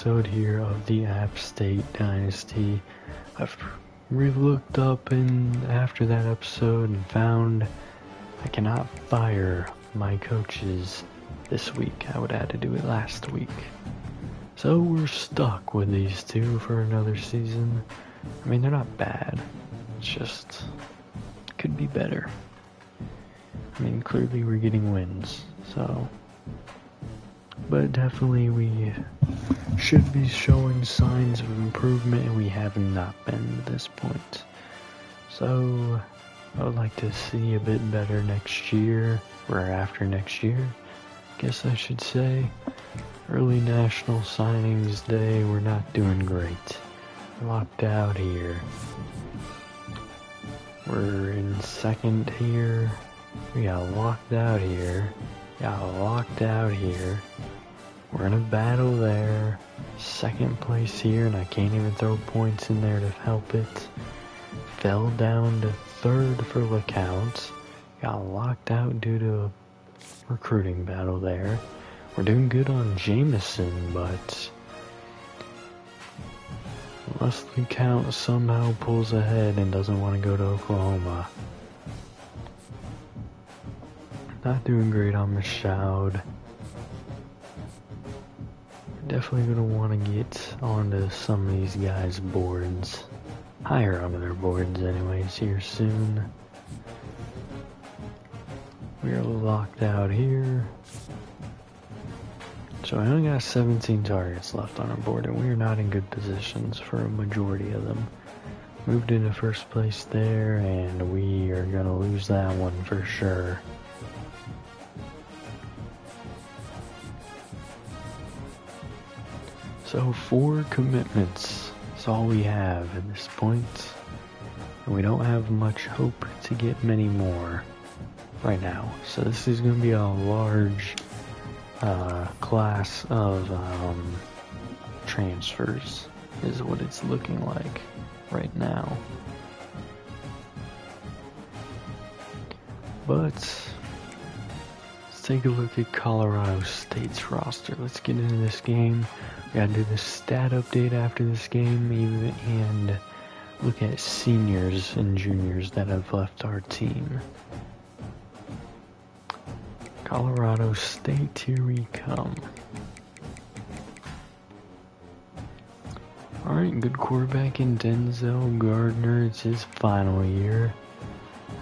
episode here of the App State Dynasty. I've re-looked up and after that episode and found I cannot fire my coaches this week. I would have had to do it last week. So we're stuck with these two for another season. I mean, they're not bad. It's just, could be better. I mean, clearly we're getting wins, so. But definitely we should be showing signs of improvement, and we have not been at this point. So, I would like to see a bit better next year, or after next year, guess I should say. Early National Signings Day, we're not doing great. We're locked out here. We're in second here. We got locked out here. Got locked out here. We're in a battle there. Second place here, and I can't even throw points in there to help it. Fell down to third for LeCounte. Got locked out due to a recruiting battle there. We're doing good on Jameson, but unless LeCounte somehow pulls ahead and doesn't want to go to Oklahoma. Not doing great on Michaud. Definitely gonna want to get onto some of these guys' boards. Higher onto their boards anyways here soon. We are locked out here. So I only got 17 targets left on our board, and we are not in good positions for a majority of them. Moved into first place there, and we are gonna lose that one for sure. So 4 commitments is all we have at this point, and we don't have much hope to get many more right now. So this is going to be a large class of transfers is what it's looking like right now. But let's take a look at Colorado State's roster. Let's get into this game. We gotta do the stat update after this game, even, and look at seniors and juniors that have left our team. Colorado State, here we come. Alright, good quarterback in Denzel Gardner. It's his final year.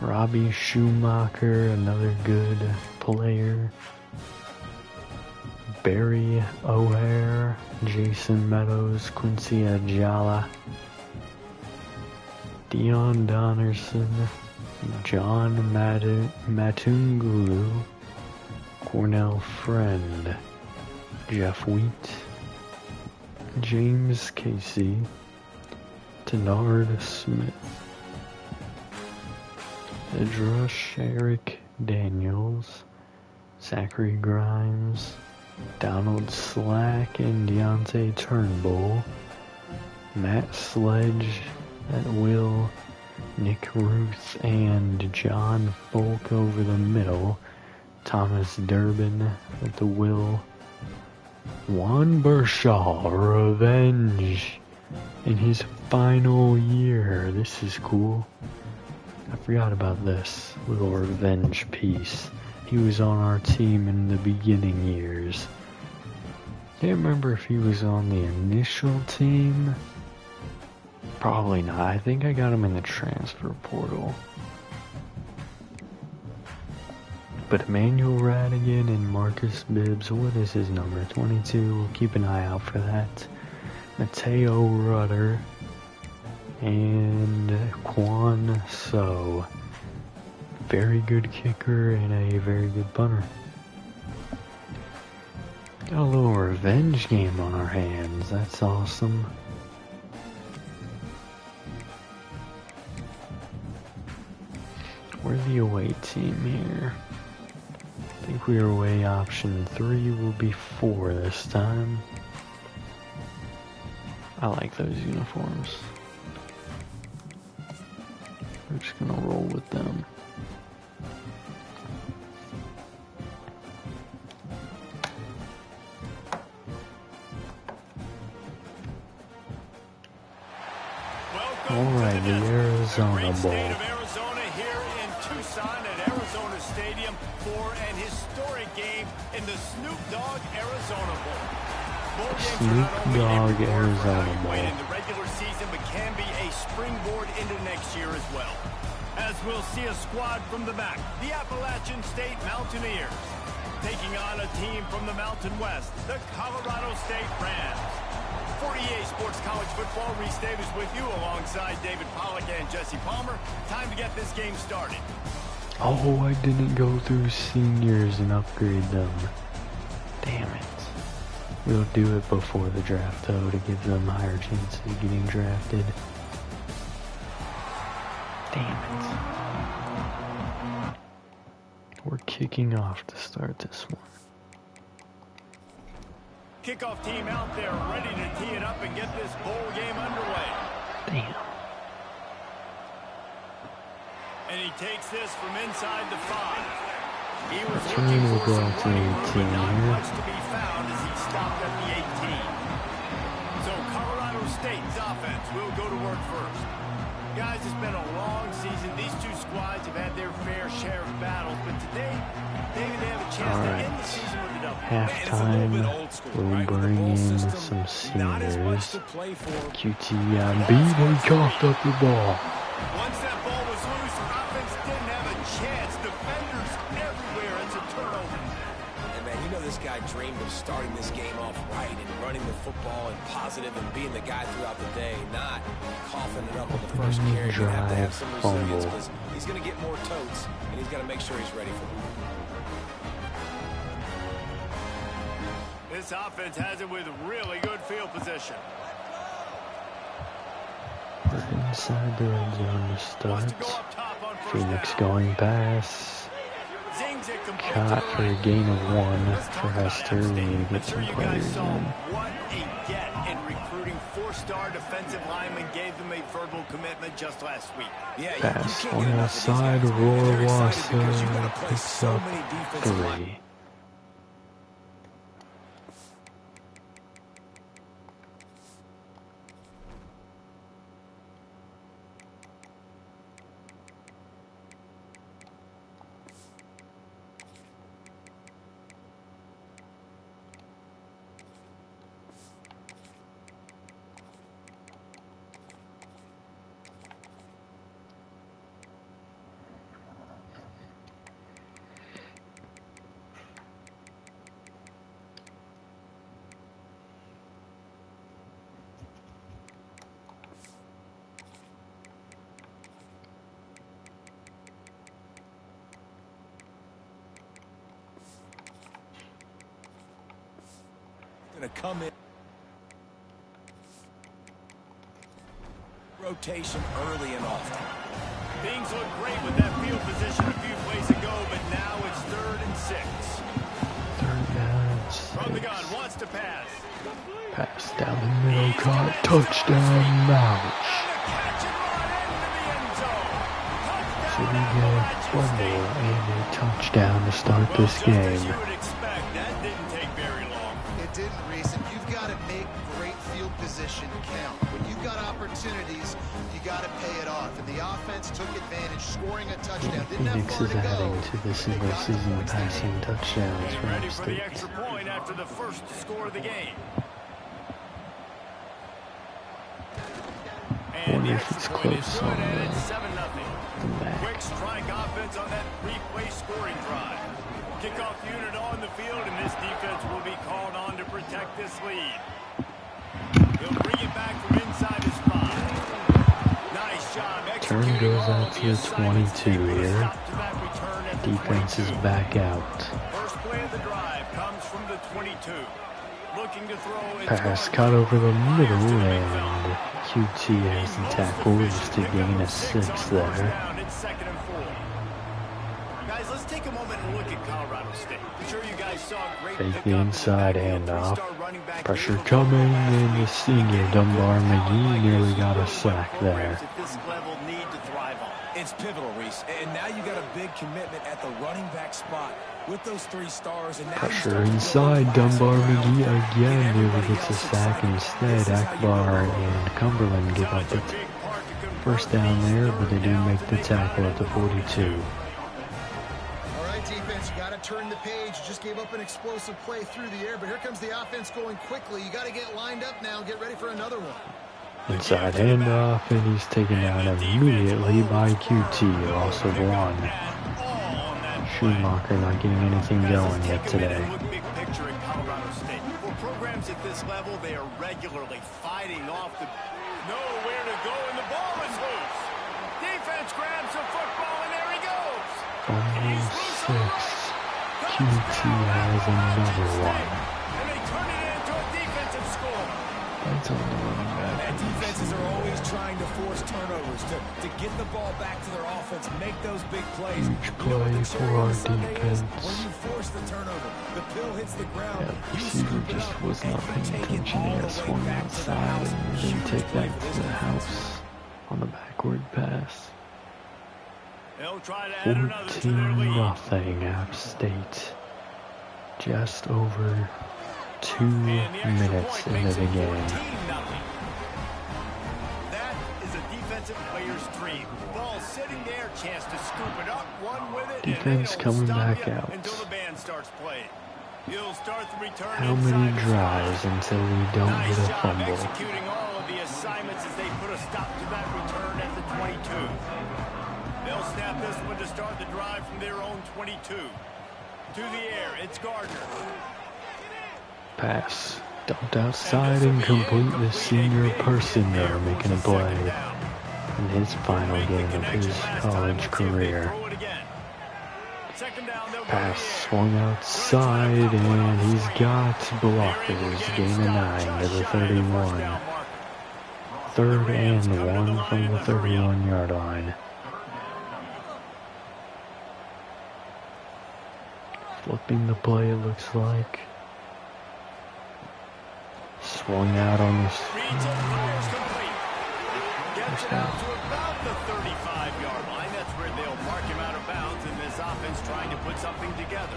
Robbie Schumacher, another good player. Barry O'Hare, Jason Meadows, Quincy Ajala, Dion Donnerson, John Matungulu, Cornell Friend, Jeff Wheat, James Casey, Tenard Smith, Idrush Eric Daniels, Zachary Grimes, Donald Slack and Deontay Turnbull, Matt Sledge at will, Nick Ruth and John Folk over the middle, Thomas Durbin at the will, Juan Bershaw, revenge in his final year. This is cool. I forgot about this little revenge piece. He was on our team in the beginning years. Can't remember if he was on the initial team. Probably not. I think I got him in the transfer portal. But Emmanuel Radigan and Marcus Bibbs, what is his number? 22. We'll keep an eye out for that. Mateo Rudder and Quan So. Very good kicker and a very good punter. Got a little revenge game on our hands. That's awesome. We're the away team here. I think we are away option 3. Will be 4 this time. I like those uniforms. We're just gonna roll with them. Alright, the Arizona Bowl. Arizona here in Tucson at Arizona Stadium for an historic game in the Snoop Dogg Arizona Bowl. Snoop Dogg Arizona Bowl. In the regular season, but can be a springboard into next year as well. As we'll see a squad from the back, the Appalachian State Mountaineers, taking on a team from the Mountain West, the Colorado State Rams. 48 Sports College Football, Reese Davis with you alongside David Pollack and Jesse Palmer. Time to get this game started. Oh, I didn't go through seniors and upgrade them. Damn it. We'll do it before the draft, though, to give them higher chances of getting drafted. Damn it. We're kicking off to start this one. Kickoff team out there ready to tee it up and get this bowl game underway. Damn. And he takes this from inside the 5. He was Turn looking will for go some out to running room, 18 but not here. much to be found as he stopped at the 18. So Colorado State's offense will go to work first. Guys, it's been a long season. These two squads have had their fair share of battles, but today, maybe they have a chance to end the season with a double. Halftime, we'll bring in some seniors. QTMB, they coughed up the ball. Once that ball was loose, the offense didn't have a chance. Defenders everywhere. It's a turnover. And man, you know this guy dreamed of starting this game off right and running the football and positive and being the guy throughout the day, not coughing it up on the first carry. He's going to have some resilience because he's going to get more totes, and he's got to make sure he's ready for it. This offense has it with really good field position. We're inside the red zone to start. Phoenix going pass. Caught for a gain of 1 for Hester. We need to get some players in. What a get in recruiting. 4-star defensive lineman gave them a verbal commitment just last week. Pass on the outside. Roar Wassa picks up 3. To come in. Rotation early and often. Things look great with that field position a few plays ago, but now it's 3rd and 6. 3rd down, 6. From the gun, wants to pass. Pass down the middle, caught, touchdown, Mouch. So we get a fumble and a touchdown to start this game. Position count. When you've got opportunities, you got to pay it off. And the offense took advantage, scoring a touchdown. Phoenix is adding to the single-season passing touchdowns for ready App for State. the extra point after the first score of the game. Wonder if it's close on the back. Quick strike offense on that 3-play scoring drive. Kickoff unit on the field, and this defense will be called on to protect this lead. He'll bring it back from inside his 5. Nice job. Turn goes out to the 22 here. Defense is back out. First play of the drive comes from the 22. Looking to throw. Pass cut over the middle, and QT has the tackle just to gain a 6 there. It's 2nd and 4. Guys, let's take a moment and look at Colorado State. I'm sure you guys saw a great Fake the inside handoff. Pressure coming, and the senior Dunbar McGee nearly got a sack there. It's pivotal, Reese. And now you got a big commitment at the running back spot with those 3 stars. And now pressure inside, Dunbar McGee again nearly gets a sack instead. Akbar and Cumberland give up it. first down there, but they do make the tackle at the 42. All right, defense, you got to turn the page. You just gave up an explosive play through the air, but here comes the offense going quickly. You got to get lined up now and get ready for another one. Inside handoff, and he's taken down immediately by QT, loss of one. Schumacher not getting anything going yet today. For programs at this level, they are regularly fighting off the nowhere to go, and the ball is loose. Defense grabs the football, and there he goes. Almost 6. QT has another one. And they turn it into a defensive score. That's on the running back. And defenses are always trying to force turnovers to get the ball back to their offense, make those big plays. Huge play for our defense. When you force the turnover, the pill hits the ground. Yeah, the receiver just was not paying attention. He got swung outside and didn't take that to the house on the backward pass. They'll try to add another to their lead. 14-0 App State. Just over 2 minutes into the game. That is a defensive player's dream. Ball sitting there, chance to scoop it up, one with it. Defense coming back out. Until the band starts playing. He'll start the return. How many drives until we don't get a fumble? Executing all of the assignments as they put a stop to that return at the 22. They'll snap this one to start the drive from their own 22. To the air, it's Gardner. Pass. Dumped outside and complete. The senior person there making a play in his final game of his college career. Pass swung outside and he's got blockers. Gain of 9 to the 31. 3rd and 1 from the 31-yard line. Flipping the play, it looks like. Swung out on this. Gets it out to about the 35-yard line. That's where they'll mark him out of bounds, and this offense trying to put something together.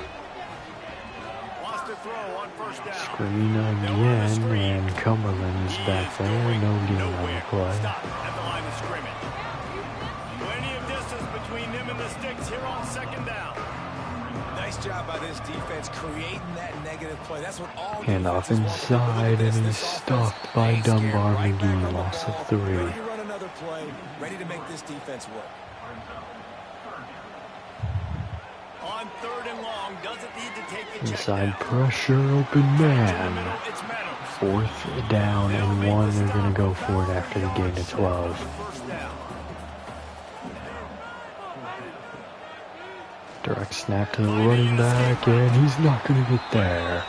Wants to throw on first down. Screen again, and Cumberland's back there. No gain on the play. Stop at the line of scrimmage. Plenty of distance between them and the sticks here on second down. Nice job by this defense creating that negative play. That's what all handoff inside, and he's stopped by Dunbar McGee. Loss of 3. Ready to run another play. Ready to make this defense work. On 3rd and long, doesn't need to take the Inside check pressure, open man. 4th down and 1. They're going to go for it after the gain of 12. Direct snap to the running back, and he's not going to get there.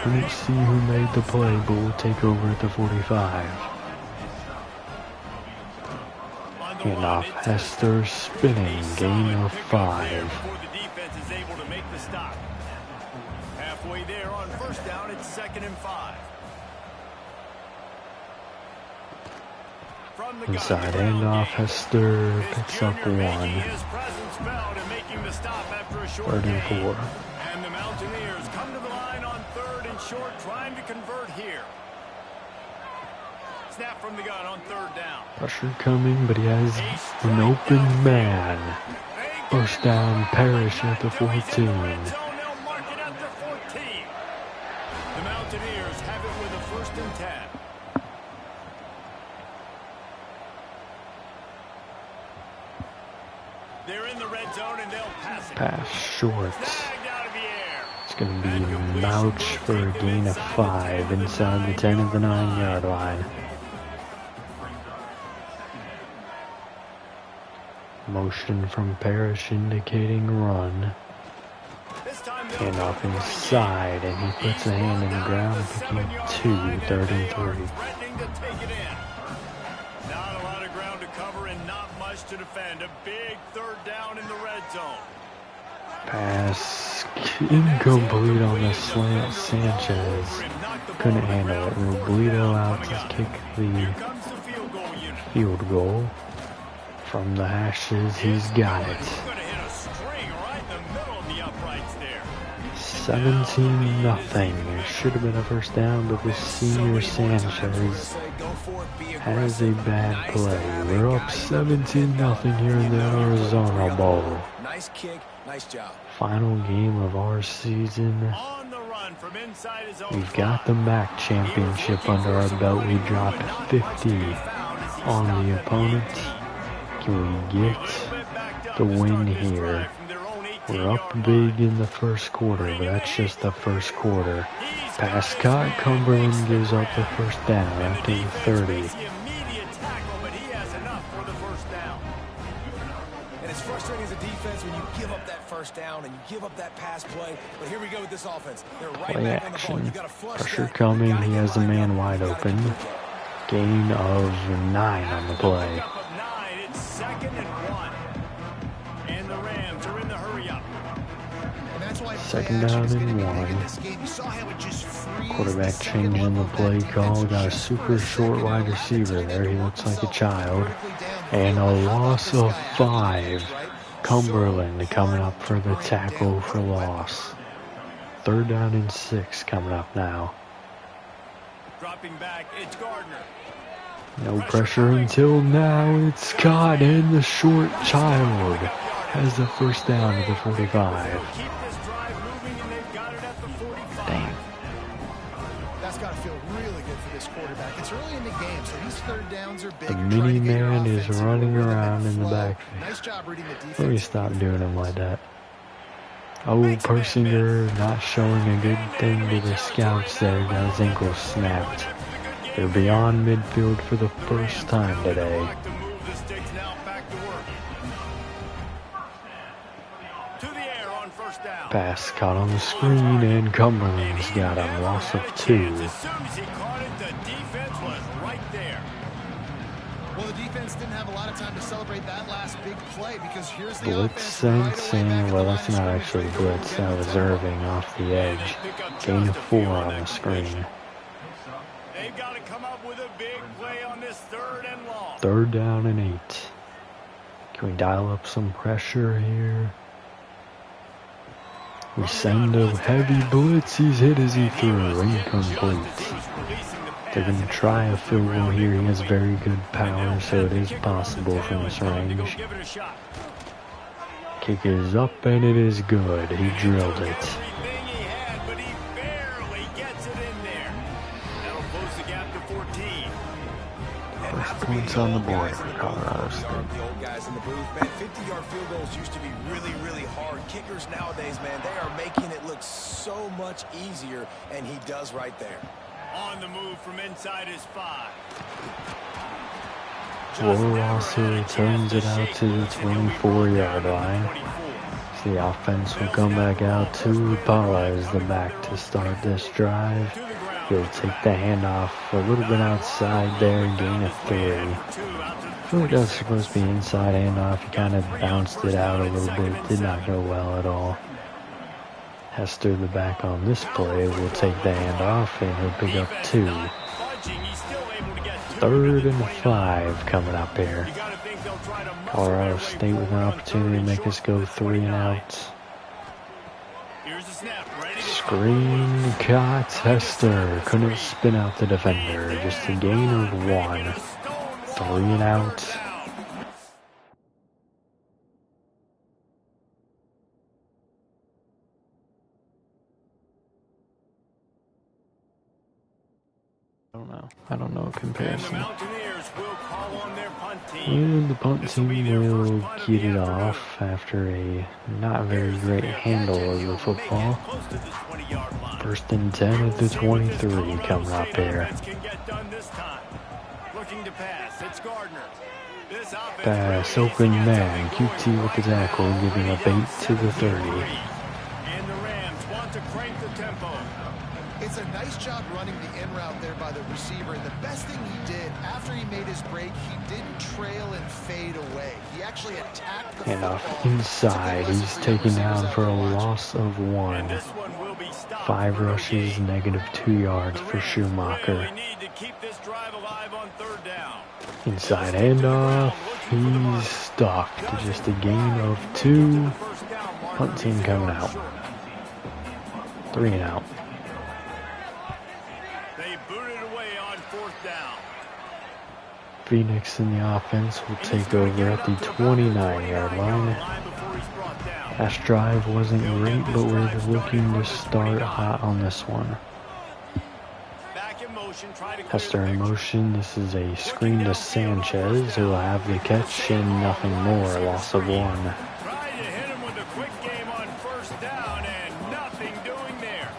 Couldn't see who made the play, but we'll take over at the 45. Handoff, Hester spinning, gain of 5. Halfway there on first down, it's 2nd and 5. Inside handoff, Hester picks up 1. 3rd and 4. And the Mountaineers come to the line on 3rd and short, trying to convert here. Snap from the gun on 3rd down. Pressure coming, but he has an open man. First down, Parrish at the 14. The Mountaineers have it with a 1st and 10. They're in the red zone and they'll pass it. Pass short. It's going to be Mouch for a gain of 5 inside the 10 of the 9-yard line. Motion from Parrish indicating run. Handoff inside, and he puts a hand in the ground, picking 2, 3rd and 3. Not a lot of ground to cover and not much to defend. A big 3rd down in the red zone. Pass incomplete on the slant. Sanchez couldn't handle it. Robledo out to kick the field goal. From the hashes, he's got it. 17-0. It should have been a first down, but this senior Sanchez has a bad play. We're up 17-0 here in the Arizona Bowl. Nice kick, nice job. Final game of our season. We've got the MAC championship under our belt. We dropped 50 on the opponent. Can we get the win here? We're up big in the first quarter, but that's just the first quarter. Pass caught, Cumberland gives up the first down after the 30. And it's frustrating as a defense when you give up that first down and you give up that pass play. But here we go with this offense. They're right Play back on the ball. action. You gotta flush Pressure that. coming. He has the man wide open. Gain of 9 on the play. It's 2nd and 1. And the Rams are in the hurry up. And that's why Second down and 1. Quarterback changing the play call. Got a super short wide receiver there. He looks like a child. And a loss of 5. Cumberland coming up for the tackle for loss. 3rd down and 6 coming up now. Dropping back, it's Gardner. No pressure until now. It's caught, and the short child has the first down at the 45. Keep this drive moving, and they've got it at the 45. Damn. That's got to feel really good for this quarterback. It's early in the game, so these 3rd downs are big. The mini man is running around in the backfield. Nice job reading the defense. Let me stop doing him like that. Oh, Persinger not showing a good thing to the scouts there. Got his ankle snapped. They're beyond midfield for the first time today. Pass caught on the screen, and Cumberland's got a loss of 2. As soon as he caught it, the defense was right there. Well, the defense didn't have a lot of time to celebrate that last big play because here's the Blitz offense right away back and at well, the that's line not of actually scrimmage. blitz. That was Irving off the edge. Gain of 4 on the screen. They've got to come up with a big play on this 3rd and long. 3rd down and 8. Can we dial up some pressure here? We send a heavy blitz. He's hit as he threw. Incomplete. They're going to try a field goal here. He has very good power, so it is possible from this range. Kick is up, and it is good. He drilled it. Everything he had, but he barely gets it in there. That'll close the gap to 14. First points on the board for Colorado State. The old guys in the booth, man, 50-yard field goals used to be really, really hard. Kickers nowadays, man, they are making it look so much easier, and he does right there. On the move from inside his 5. Rosser turns it out to the 24-yard line. The offense will come back out to Paula as the back to start this drive. He'll take the handoff a little bit outside there, gain of 3. I feel like that was supposed to be inside handoff. He kind of bounced it out a little bit. Did not go well at all. Hester, the back on this play, will take the handoff and he'll pick up 2. 3rd and 5 coming up here. Colorado State with an opportunity to make us go 3 and out. Screen caught. Hester couldn't spin out the defender. Just a gain of 1. 3 and out. I don't know comparison. And the punt team will get it off after a not very great handle of the football. 1st and 10 at the 23 coming up here. Pass, open man, QT with the tackle, giving up 8 to the 30. And the Rams want to crank the tempo. It's a nice job running the in route there by the receiver. And the best thing he did after he made his break, he didn't trail and fade away. He actually attacked the Handoff inside. He's taken down for a loss of 1. 5 rushes, -2 yards for Schumacher. Inside handoff. He's stuck. Just a gain of 2. Punt team coming out. 3 and out. They booted away on 4th down. Phoenix in the offense will take over at the 29-yard line. Last drive wasn't great, but we're looking to start hot on this one. Hester in motion. This is a screen to Sanchez, who will have the catch and nothing more. Loss of 1. Tried to hit him with a quick game on 1st down and nothing doing there.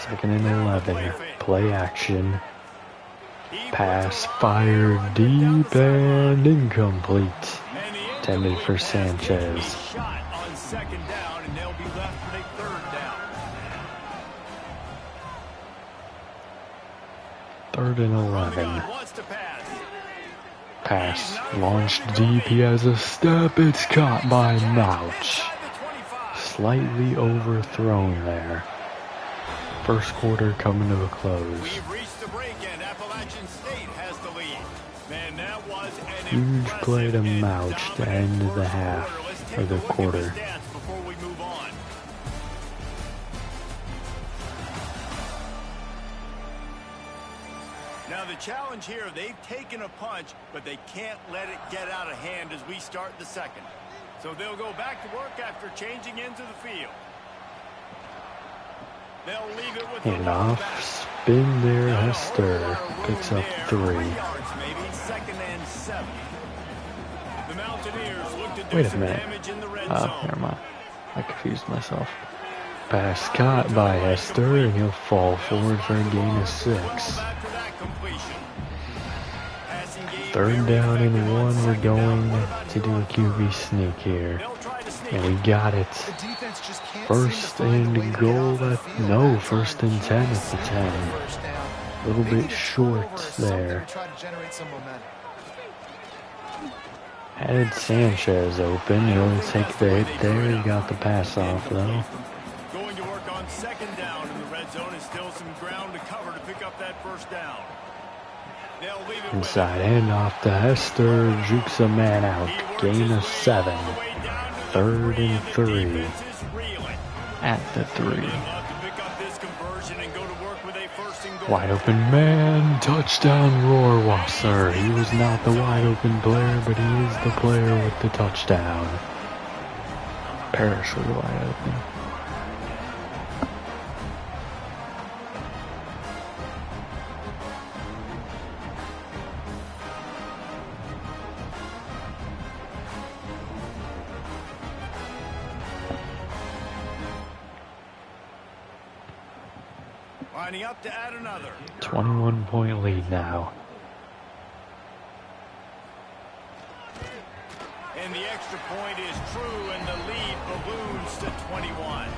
2nd and 11. Play action. Pass fired deep and incomplete. Intended for Sanchez. Shot on 2nd down, and they'll be left with a 3rd down. 3rd and 11. Wants to pass. Pass launched deep. He has a step. It's caught by Mouch. Slightly overthrown there. First quarter coming to a close. We've reached the break, and Appalachian State has the lead. Man, that was an Huge play to impressive Mouch to and end the dominant half, first quarter. Let's take or the a look at quarter. stats before we move on. Now the challenge here, they've taken a punch, but they can't let it get out of hand as we start the 2nd. So they'll go back to work after changing into the field. They'll leave it with the Handoff. Spin there. Hester picks up 3. 3 yards, maybe. 2nd and 7. The Mountaineers look to do Wait a some minute. damage in the red Oh, zone. never mind. I confused myself. Pass caught by Hester, and he'll fall forward for a gain of 6. After that completion. Passing game 3rd very down and effective on 1. We're 2nd down. going What about to do a QB sneak here. They'll try to sneak And we got it. The defense just can't seem to 1st find a way and to get goal off the at, field. no, 1st and 10 at the 10. First down. A little They bit need a short turnover or something there. to try to generate some momentum. Had Sanchez open. He'll take the hit there. He got the pass off, though. Going to work on 2nd down in the red zone, and still some ground to cover to pick up that 1st down. They'll leave it Inside handoff to Hester. Jukes a man out. Gain of 7. 3rd and 3. At the 3. Wide open man. Touchdown Rohrwasser. He was not the wide open player, but he is the player with the touchdown. Parrish was wide open. Lining up to add another. 21-point lead now. And the extra point is true, and the lead balloons to 21.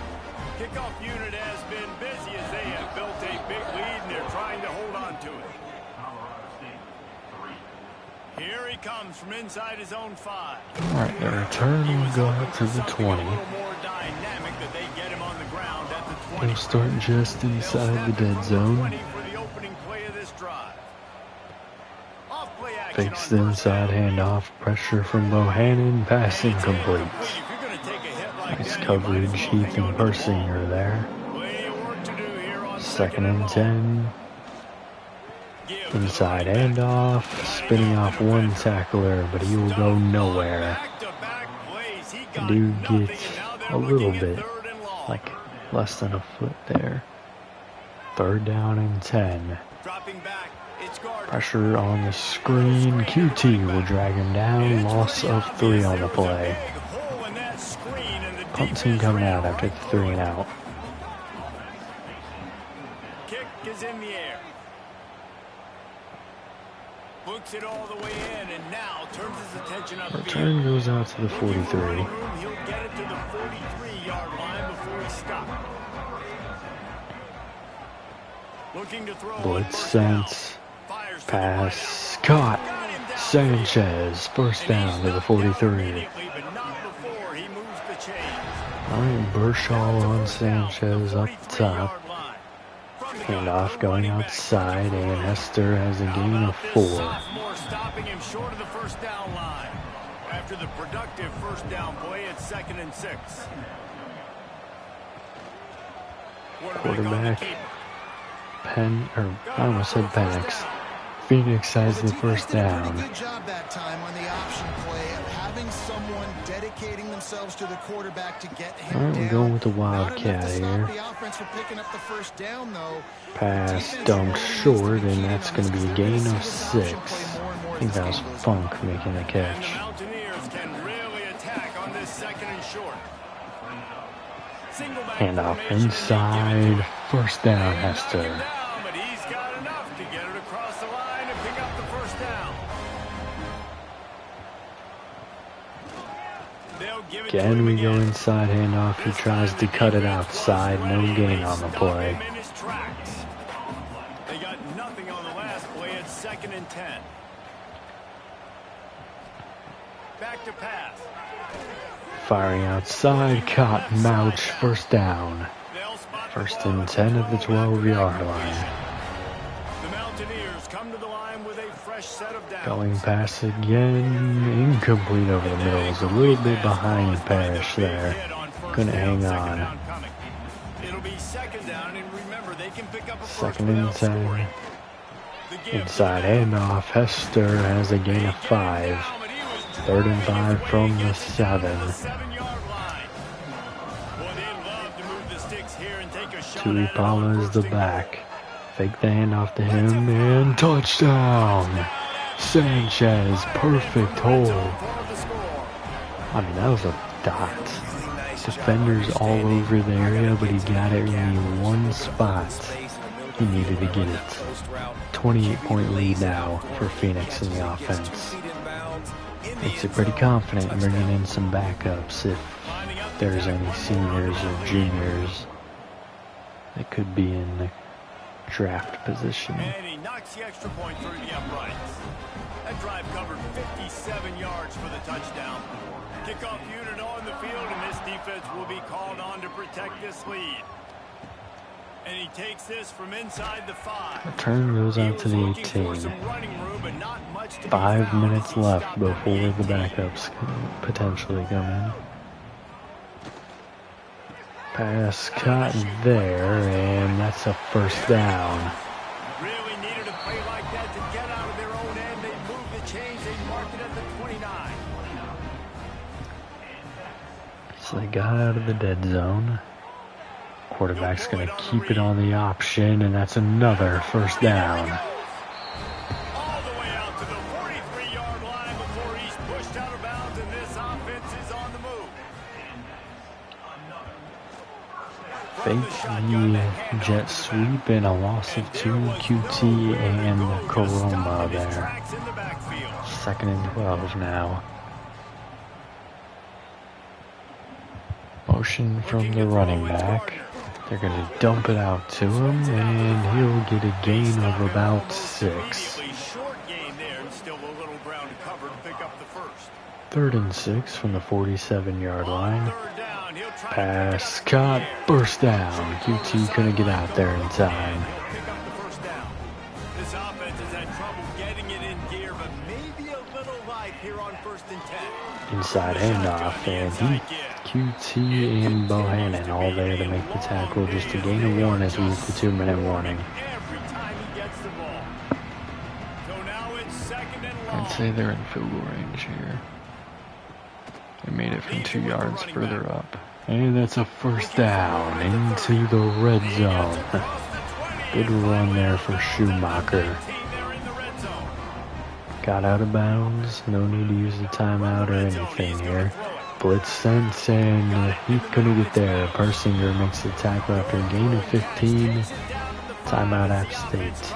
Kickoff unit has been busy as they have built a big lead, and they're trying to hold on to it. Here he comes from inside his own 5. All right, the return will go out to the 20. A little more dynamic that they get him on the ground at the 20. He'll start just inside the dead zone. 20 for the opening play of this drive. Off play action Fakes on the first inside down. handoff. Pressure from Bohannon. Pass incomplete. If you're going to take a hit like Nice that, you coverage. might as well Heath hang on and to the Persinger ball. there. Plenty of work to do here on 2nd and 10. Give to the Inside running back. handoff. Spinning off one tackler, but he will go nowhere. Back-to-back plays. He The got dude nothing, gets and now they're a little looking at bit, 3rd and long. like less than a foot there. 3rd down and 10. Dropping back, it's guarded. Pressure on the screen. QT will drag him down. Loss of 3 on the play. Big hole in that screen, and the Punt defense team coming ran out after right the 3 and through it. out. Kick is in the air. Books it all the way in, and now turns his attention upfield. Return goes out to the 43. He'll get it to the 43-yard line before he stops. Looking to throw on Blitz first down. sent. Fires to the Pass wideout. caught. Got him down. Sanchez. First down to the 43. Immediately, but not before he moves the chains. All right, Bershaw on Sanchez up top. Handoff going outside, and Hester has a gain of 4. Sophomore stopping him short of the first down line. After the productive first down play, it's 2nd and 6. Quarterback. I almost said Penix. Phoenix has the first down. Good job that time on the option play of having someone dedicating themselves to the quarterback to get him Alright, down. we're going with the Wildcat here. The offense from picking up the first down, though. Pass dumped short, and that's going to be a gain of 6. I think that was Funk making the catch. The Mountaineers can really attack on this second and short. Handoff inside. First down, Hester. But he's got enough to get it across the line and pick up the first down. Again, we go inside handoff. He tries to cut it outside. No gain on the play. They got nothing on the last play at 2nd and 10. Back to pass. Firing outside, caught Mouch, first down. First and 10 at the 12-yard line. The Mountaineers come to the line with a fresh set of downs. Going pass again, incomplete over the middle. It was a little bit behind Parrish there. Couldn't hang on. It'll be 2nd down, and remember, they can pick up a first 2nd and 10. Inside handoff, Hester has a gain of 5. 3rd and 5 from the 7. Tuipala is the back. Fake the handoff to him and touchdown! Sanchez, perfect hold. I mean, that was a dot. Defenders all over the area, but he got it in one spot. He needed to get it. 28-point lead now for Phoenix in the offense. Makes it pretty confident bringing in some backups if there's any seniors or juniors that could be in the draft position. And he knocks the extra point through the uprights. That drive covered 57 yards for the touchdown. Kickoff unit on the field, and this defense will be called on to protect this lead. And he takes this from inside the 5. Return goes out to the 18. 5 minutes left before the backups can potentially come in. Pass caught there, and that's a first down. Really needed a play like that to get out of their own end. They moved the chains. They marked it at the 29. So they got out of the dead zone. Quarterback's going to keep it on the option, and that's another first down. All the way out to the 43-yard line before he's pushed out of bounds, and this offense is on the move. Fake the jet sweep and a loss of 2 QT and Coroma there. 2nd and 12 now. Motion from the running back. They're going to dump it out to him, and he'll get a gain of about 6. 3rd and 6 from the 47-yard line. Pass caught, burst down. QT couldn't get out there in time. This offense has had trouble getting it in gear, but maybe a little light here on 1st and 10. Inside handoff, and QT and Bohannon all there to make the tackle. Just a gain of 1 as we hit the 2-minute warning. I'd say they're in field goal range here. They made it from 2 yards further up. And that's a first down into the red zone. Good run there for Schumacher. Got out of bounds. No need to use the timeout or anything here. Blitz sent, and he couldn't get there. Persinger makes the tackle after a gain of 15. Timeout App State.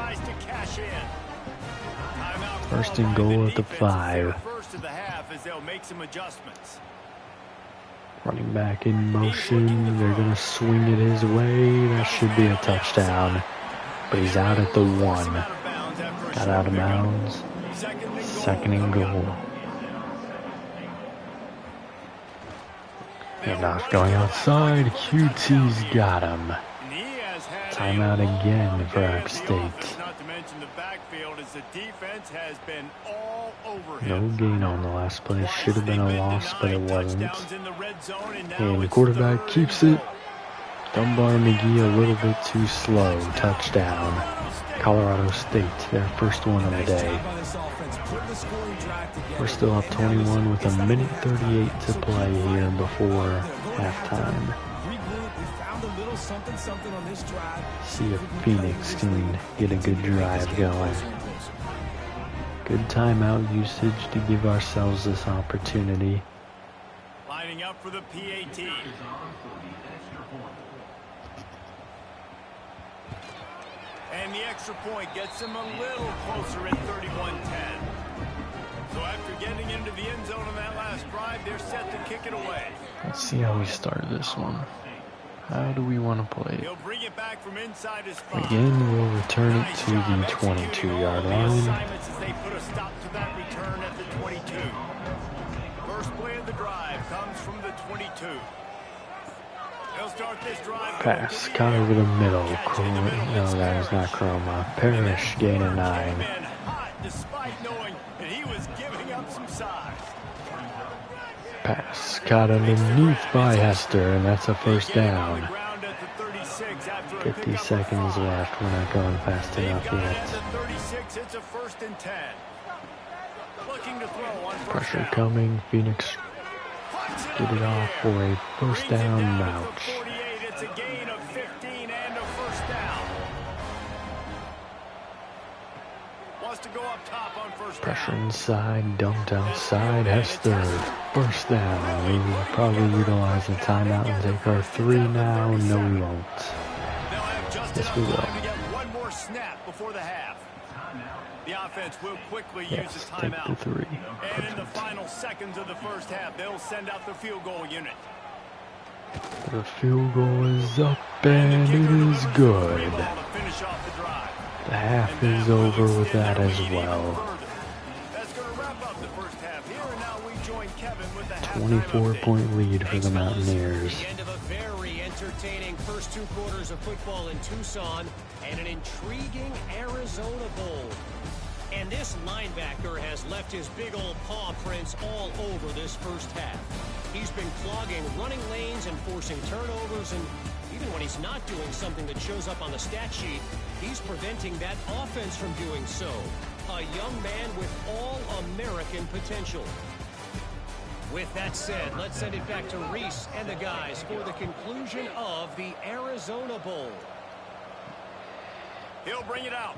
1st and goal at the 5. Running back in motion. They're going to swing it his way. That should be a touchdown. But he's out at the 1. Got out of bounds. 2nd and goal. Handoff going outside. QT's got him. Timeout again for App State. No gain on the last play. Should have been a loss, but it wasn't. And the quarterback keeps it. Dunbar McGee a little bit too slow. Touchdown. Colorado State, their first one of the day. We're still up 21 with a minute 38 to play here before halftime. See if Phoenix can get a good drive going. Good timeout usage to give ourselves this opportunity. Lining up for the PAT. And the extra point gets them a little closer at 31-10. So after getting into the end zone on that last drive, they're set to kick it away. Let's see how we start this one. How do we want to play it? He'll bring it back from inside his 5. Again, we'll return it to the 22-yard line. As they put a stop to that return at the 22. First play of the drive comes from the 22. They'll start this drive. Pass, cut over the middle. No, that is not Chroma. Parrish, gain of 9. Despite knowing that he was giving up some size. Pass, caught underneath by Hester, and that's a first down. 50 seconds left. We're not going fast enough yet. It's a 1st and 10. Looking to throw on Pressure coming. Phoenix get it off for a first down. Ouch. It's a gain of 15 and a first down. Wants to go up top on first down. Pressure inside, dumped outside. Hester, first down. We will probably utilize the timeout and take our 3 now. No, we won't. Yes, we will. To get one more snap before the half. The offense will quickly use the timeout. Take the 3. And in the final seconds of the first half, they'll send out the field goal unit. The field goal is up, and it is good. The half is over with that as well. 24-point lead for the Mountaineers. The end of a very entertaining first 2 quarters of football in Tucson and an intriguing Arizona Bowl. And this linebacker has left his big old paw prints all over this first half. He's been clogging running lanes and forcing turnovers, and even when he's not doing something that shows up on the stat sheet, he's preventing that offense from doing so. A young man with all-American potential. With that said, let's send it back to Reese and the guys for the conclusion of the Arizona Bowl. He'll bring it out.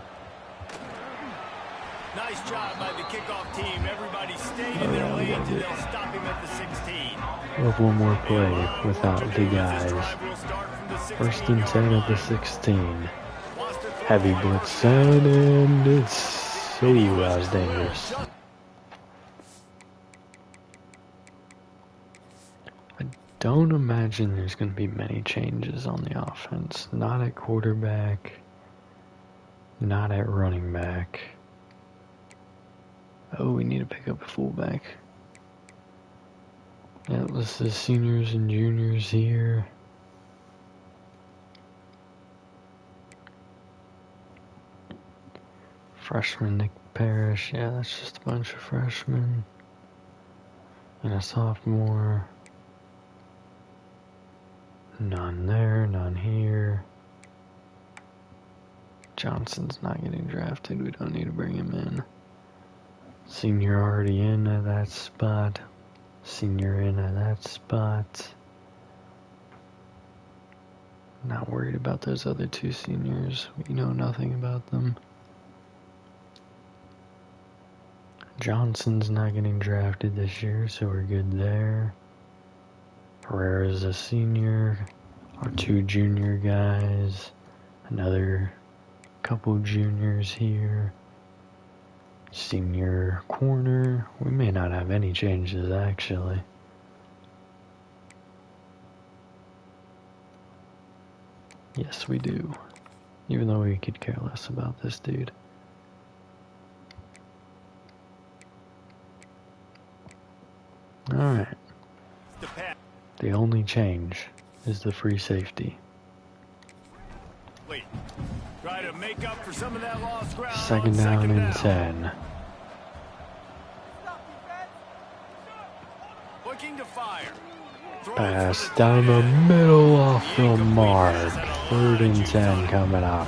Nice job by the kickoff team. Everybody stayed in their lanes, and they'll stop him at the 16. We'll have one more play without the guys. 1st and 10 at the 16. Heavy blitz and it's so dangerous. I don't imagine there's going to be many changes on the offense. Not at quarterback. Not at running back. Oh, we need to pick up a fullback. Yeah, this is seniors and juniors here. Freshman Nick Parrish. Yeah, that's just a bunch of freshmen. And a sophomore. None there, none here. Johnson's not getting drafted. We don't need to bring him in. Senior already in at that spot. Senior in at that spot. Not worried about those other 2 seniors. We know nothing about them. Johnson's not getting drafted this year, so we're good there. Herrera's a senior. Our 2 junior guys. Another couple juniors here. Senior corner. We may not have any changes, actually. Yes, we do. Even though we could care less about this dude. Alright. The only change is the free safety. Try to make up for some of that lost ground. 2nd down and 10. Looking to fire. Pass down the middle off the mark. 3rd and 10 coming up.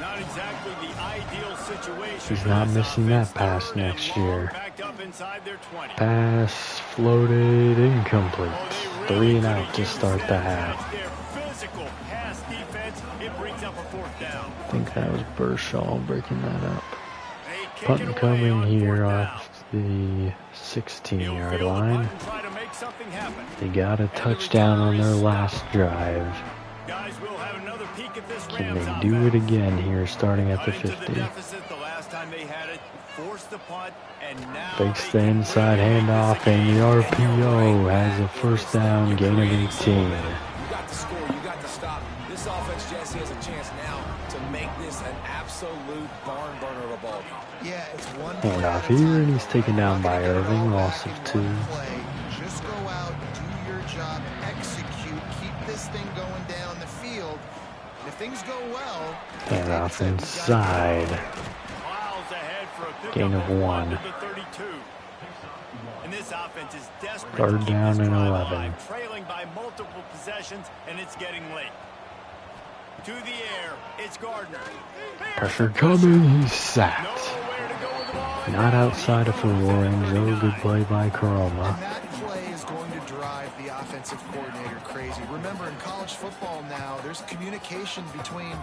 Not exactly the ideal situation. He's not missing that pass next year. Backed up inside their 20. Pass floated incomplete. 3 and out to start the half. Their physical pass defense, it brings up a 4th down. I think that was Bershaw breaking that up. They kick Punt it away coming on here 4th down. off the 16-yard He'll field the line. punt and try to make something happen. They got a touchdown on their last drive. Guys, we'll have another peek at this Can Rams they do offense. it again here starting at the Cut into 50? deficit the last time they had it, forced the punt, and now Fakes they the can inside really make handoff, this a and the game. RPO has a 1st down, gain of 18. You got to score. You got to stop. This offense, Jesse, has a chance now to make this an absolute barn burner of a ball game. Yeah, it's one Handoff play at a here, time. and he's taken down by Irving, loss of 2. Play. Just go out, do your job, execute, keep this thing going down the field. And if things go well, Handoff inside. Miles ahead for a pickup Gain of 1. to the 32. And this offense is desperate 3rd to keep down this and drive 11. alive, trailing by multiple possessions, and it's getting late. To the air, it's Gardner. Pressure coming, he's sacked. Nowhere to go with the ball. Not outside of full range, though. Good play by And Karoma. that play is going to drive the offensive coordinator crazy. Remember, in college football now, there's communication between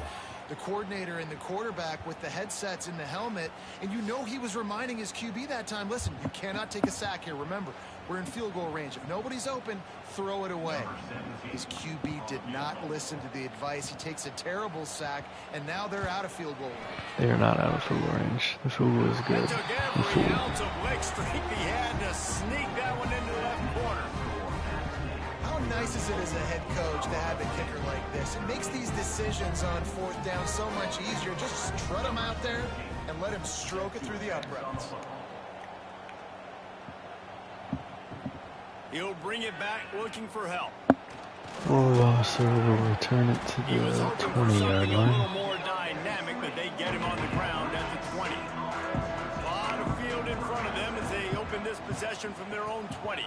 the coordinator and the quarterback with the headsets in the helmet, and you know he was reminding his QB that time, listen, you cannot take a sack here. Remember, we're in field goal range. If nobody's open, throw it away. His QB did not listen to the advice. He takes a terrible sack, and now they're out of field goal range. They are not out of field range. The field goal is good. Took The every field. ounce of leg strength he had to sneak that one into the left corner. How nice is it as a head coach to have a kicker like this? It makes these decisions on 4th down so much easier. Just strut him out there and let him stroke it through the uprights. He'll bring it back looking for help. So will return it to He was the hoping for 20-yard something a line. little more dynamic, but they get him on the ground at the 20. A lot of field in front of them as they open this possession from their own 20.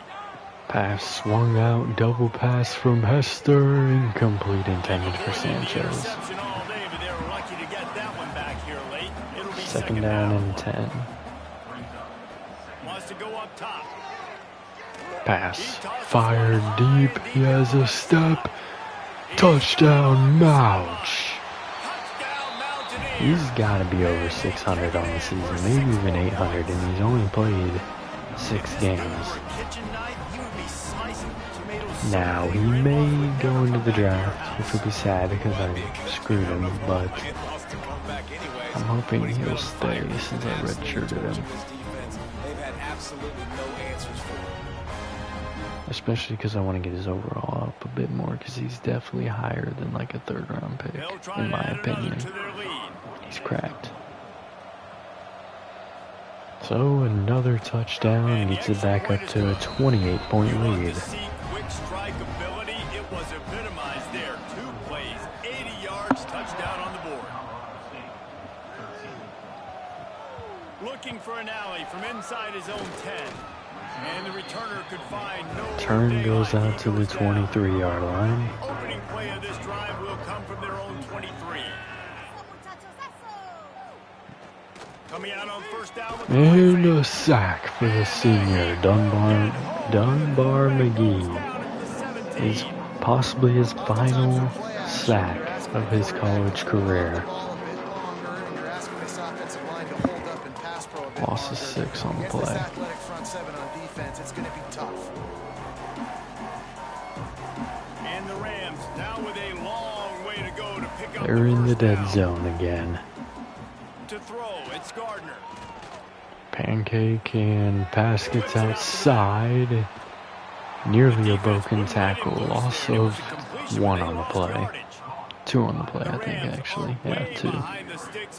Pass swung out, double pass from Hester, incomplete, intended for Sanchez. Interception all day, but they were lucky to get that one back here late. It'll be 2nd down and 10. Wants to go up top. Pass fired deep. He has a step. Touchdown, Mouch. Touchdown, Mountaineers. He's got to be over 600 on the season, maybe even 800, and he's only played 6 games. For a kitchen knife, he would be slicing tomatoes. Now, he may go into the draft, which will be sad because I screwed him, but I'm hoping he'll stay since I redshirted him. They've had absolutely no answers for him. Especially because I want to get his overall up a bit more, because he's definitely higher than like a 3rd round pick, They'll try in to my add another opinion. to their lead. He's cracked. So another touchdown gets it back up to a 28-point You want lead. to see quick strike ability? It was epitomized there. 2 plays, 80 yards, touchdown on the board. Looking for an alley from inside his own 10. And the returner could find no Turn goes out to the 23-yard line. Opening play of this drive will come from their own 23. Coming out on 1st down with the And play a sack for the senior, Dunbar McGee. Is possibly his final sack of his college career. Loss of 6 on the play. It's going to be tough. And the Rams now with a long way to go to pick up They're in the first dead down. zone again. To throw, it's Gardner. Pancake and pass gets outside. Nearly a broken tackle. Loss of 1 on the play. 2 on the play, I think, actually. Yeah, 2.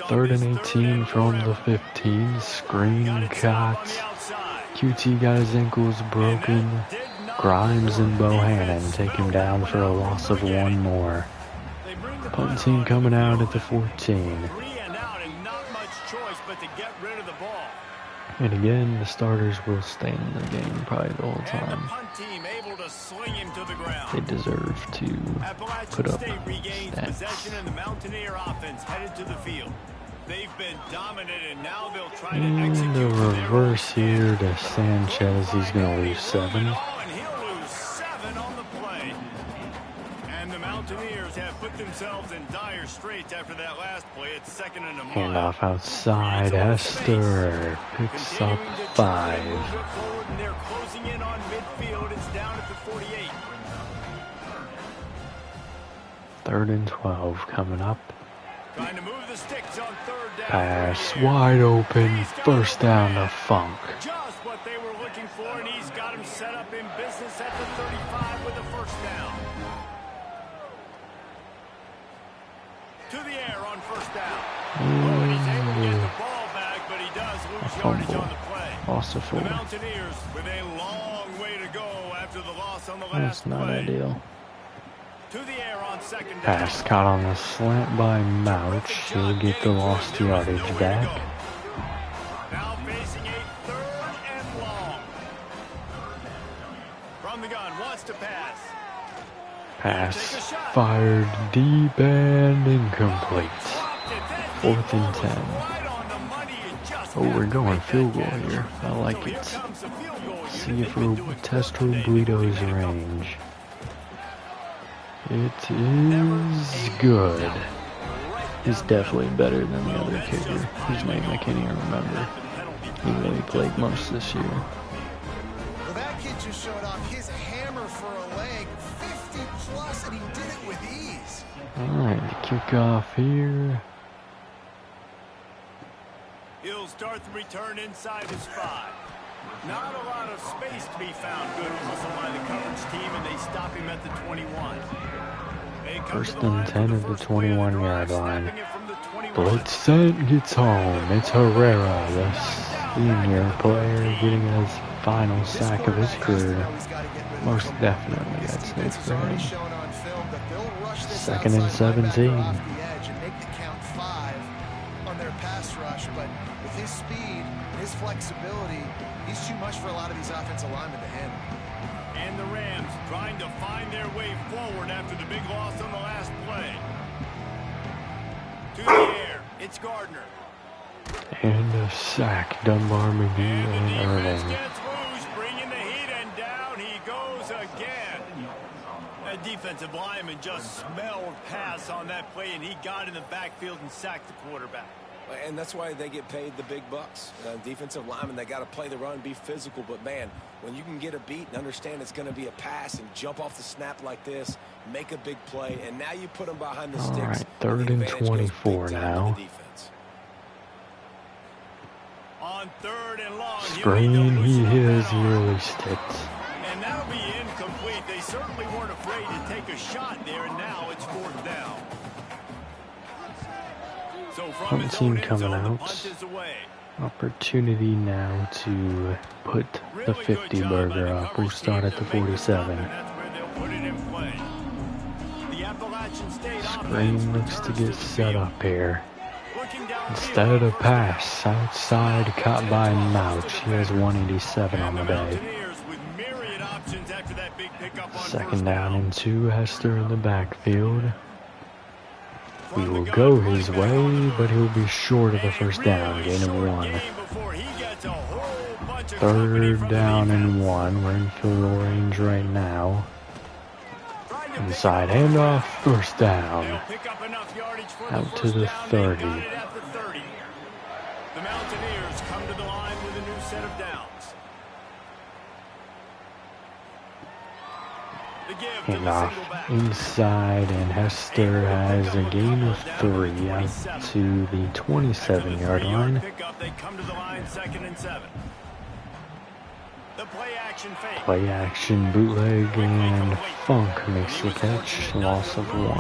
3rd and 18 from the 15. Screen cut. QT got his ankles broken. Grimes and Bohannon take him down for a loss of 1 more. Punt team coming out at the 14. 3 and out and not much choice but to get rid of the ball. And again, the starters will stay in the game probably the whole time. They deserve to put up stats. And the Mountaineer offense headed to the field. They've been dominant, and now they'll try to And execute the reverse here to Sanchez. He's going to lose 7. And he'll lose 7 on the play. And the Mountaineers have put themselves in dire straits after that last play. It's 2nd and a mile. Handoff outside. Hester picks up 5. And they're closing in on midfield. It's down at the 48. 3rd and 12 coming up. Trying to move the sticks on 3rd down. Pass wide open. 1st down to Funk. Just what they were looking for, and he's got him set up in business at the 35 with a 1st down. To the air on 1st down. And he's able to get the ball back, but he does lose yardage on the play. Also full. The Mountaineers with a long way to go after the loss on the That's last not play. ideal. To the air on 2nd down. Pass caught on the slant by Mouch. He'll get the lost yardage back. Now facing a 3rd and long. From the gun, wants to pass. Pass fired deep and incomplete. 4th and 10. Oh, we're going field goal here. I like it. See if we'll test Robledo's range. It is good. He's definitely better than the other kicker, whose name I can't even remember. He really played most this year. Well, that kid just showed off his hammer for a leg, 50 plus, and he did it with ease. Alright, the kickoff here. He'll start the return inside his 5. Not a lot of space to be found. Good hustle by the coverage team, and they stop him at the 21. 1st and 10 at the 21-yard line. Blitz sent, gets home. It's Herrera, the senior player, getting his final sack of his career. Most definitely, that's it for him. 2nd and 17. On their pass rush, but with his speed and his flexibility, he's too much for a lot of these offensive linemen to handle. And the Rams trying to find their way forward after the big loss on the last play. To the air, it's Gardner. And a sack, Dunbar, McGee, and Irving. Gets loose, bringing the heat, and down he goes again. That defensive lineman just smelled pass on that play, and he got in the backfield and sacked the quarterback. And that's why they get paid the big bucks. Defensive linemen, they got to play the run, be physical. But, man, when you can get a beat and understand it's going to be a pass and jump off the snap like this, make a big play, and now you put them behind the sticks. All right, 3rd and 24 now. On 3rd and long, Screen, he has released it. And that'll be incomplete. They certainly weren't afraid to take a shot there, and now it's 4th down. So from his own end zone, the punt is away. Opportunity now to put the 50 burger up. We'll start at the 47. Screen looks to get set up here. Instead of a pass, outside caught by Mouch. He has 187 on the day. 2nd down and 2, Hester in the backfield. We will go his way, but he'll be short of the 1st down, gain of 1. 3rd down and 1, we're in field goal range right now. Inside handoff, 1st down. Out to the 30. The Mountaineers come to the line with a new set of downs. Handoff inside, and Hester has a gain of 3 out to the 27-yard line. They come to the line 2nd and 7. The play action fake. Play action bootleg, and Funk makes the catch. Loss of 1.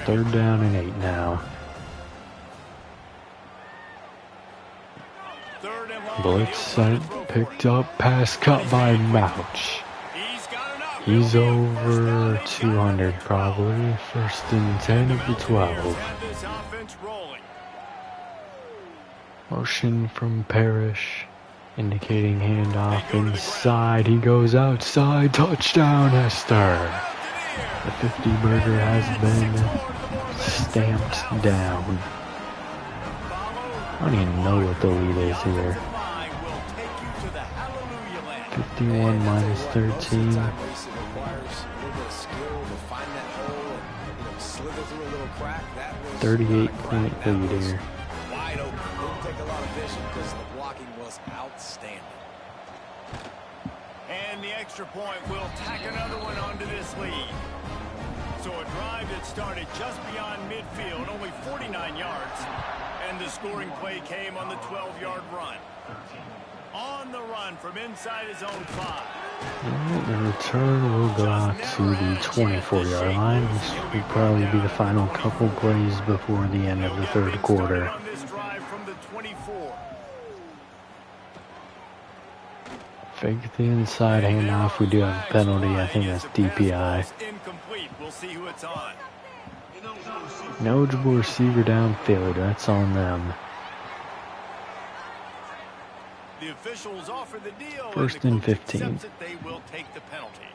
3rd down and 8 now. Blitz sent, picked up, pass cut by Mouch. He's over 200 probably. 1st and 10 of the 12. Motion from Parrish, indicating handoff inside. He goes outside. Touchdown, Hester. The 50-burger has been stamped down. I don't even know what the lead is here. 51 minus 13. 38-point lead here. Wide open. Didn't take a lot of vision because the blocking was outstanding. And the extra point will tack another one onto this lead. So a drive that started just beyond midfield, only 49 yards. And the scoring play came on the 12-yard run. On the run from inside his own 5. The return will go out to the 24-yard line. This will probably be the final couple plays before the end of the third quarter. On this drive from the 24. Fake the inside handoff. We do have a penalty. I think that's DPI. Incomplete. We'll see who it's on. Eligible receiver downfield. That's on them. The officials offer the deal. First and and 15. they will take the penalty.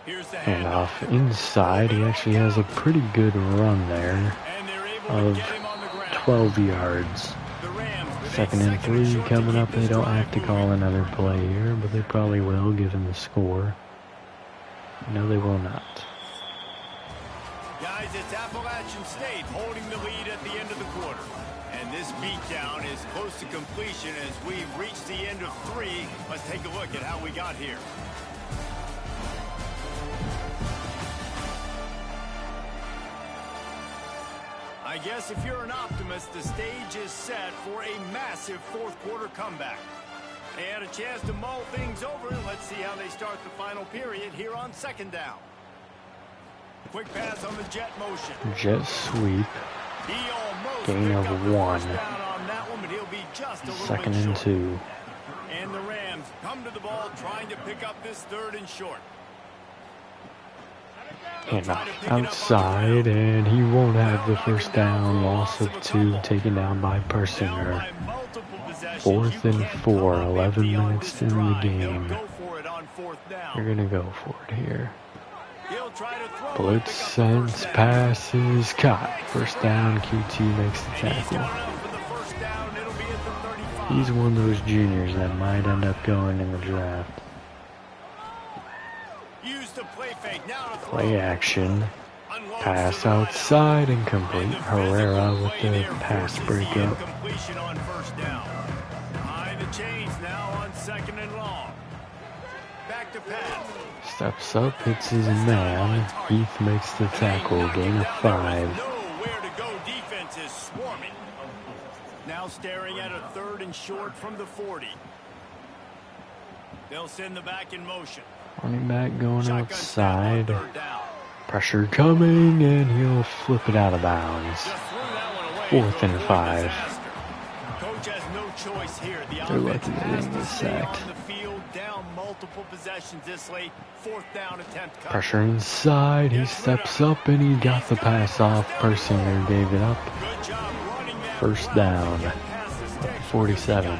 Here's the Handoff inside. He actually has a pretty good run there And they're able of to get him on the ground. 12 yards. The Rams with a Second and 3 short coming to up. keep They this don't drive have to call moving. another play here, but they probably will given the score. No, they will not. Guys, it's Appalachian State holding the lead at the end of the quarter. And this beatdown is close to completion as we've reached the end of 3. Let's take a look at how we got here. I guess if you're an optimist, the stage is set for a massive fourth quarter comeback. They had a chance to mull things over. Let's see how they start the final period here on second down. Quick pass on the jet motion. Jet sweep. He almost Gain picked of up the 1. first down on that one, but he'll be just a little Second bit and short. 2. And the Rams come to the ball trying to pick up this third and short. Handoff outside, and he won't have the first down. Loss of 2 taken down by Persinger. 4th and 4, 11 minutes in the game. They're going to go for it here. Blitz sends, passes, caught. First down, QT makes the tackle. He's one of those juniors that might end up going in the draft. Play action. Pass outside, incomplete. Herrera with the pass breakup. Steps up, hits his man. Heath makes the tackle, gain of 5. Now staring at a third and short from the 40. They'll send the back in motion. Running back going outside. Pressure coming, and he'll flip it out of bounds. 4th and 5. Coach has no choice here. They're lucky they didn't get sacked. Multiple possessions this late. 4th down attempt. Pressure inside. He steps up and he got the pass off. Persinger gave it up. First down. 47.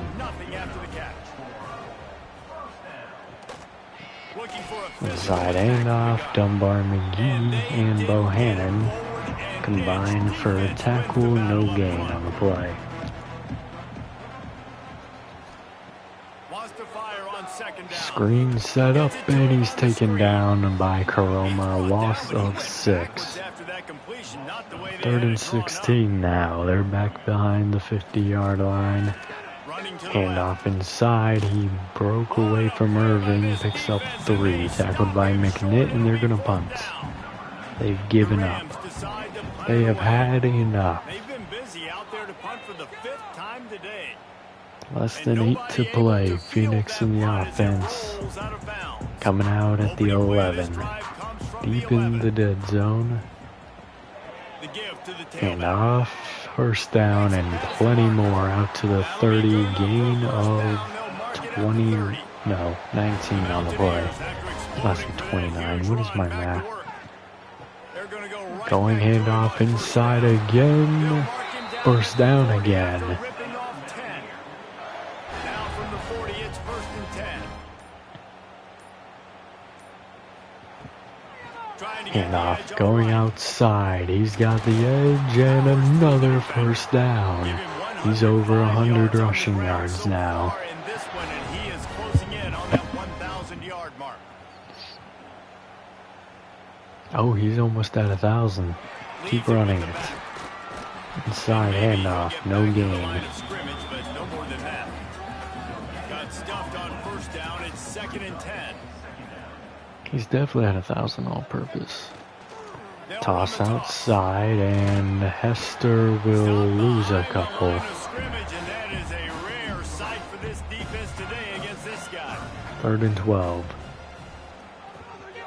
Inside handoff. Dunbar, McGee, and Bohannon combined for a tackle. No gain on the play. Screen set up, and he's taken down by Karoma. Loss of 6. 3rd and 16 now. They're back behind the 50-yard line. Handoff inside. He broke away from Irving. Picks up 3. Tackled by McNitt, and they're going to punt. They've given up. They have had enough. Less than 8 to play. Phoenix in the offense. Coming out at the 11. Deep in the dead zone. And off. First down and plenty more out to the 30. Gain of 20. No, 19 on the play. Less than 29. What is my math? Going handoff inside again. first down again. Ripping off 10. Now from the 40, it's 1st and 10. Handoff going outside. He's got the edge and another first down. He's over 100 rushing yards now. In this one, and he is closing in on that 1,000-yard mark. Oh, he's almost at 1,000. Keep running it. Inside handoff, no gain. No more than that. Got stuffed on 1st down. It's 2nd and 10. He's definitely at 1,000 all-purpose. Toss outside, and Hester will lose a couple. And that is a rare sight for this defense today against this guy. 3rd and 12.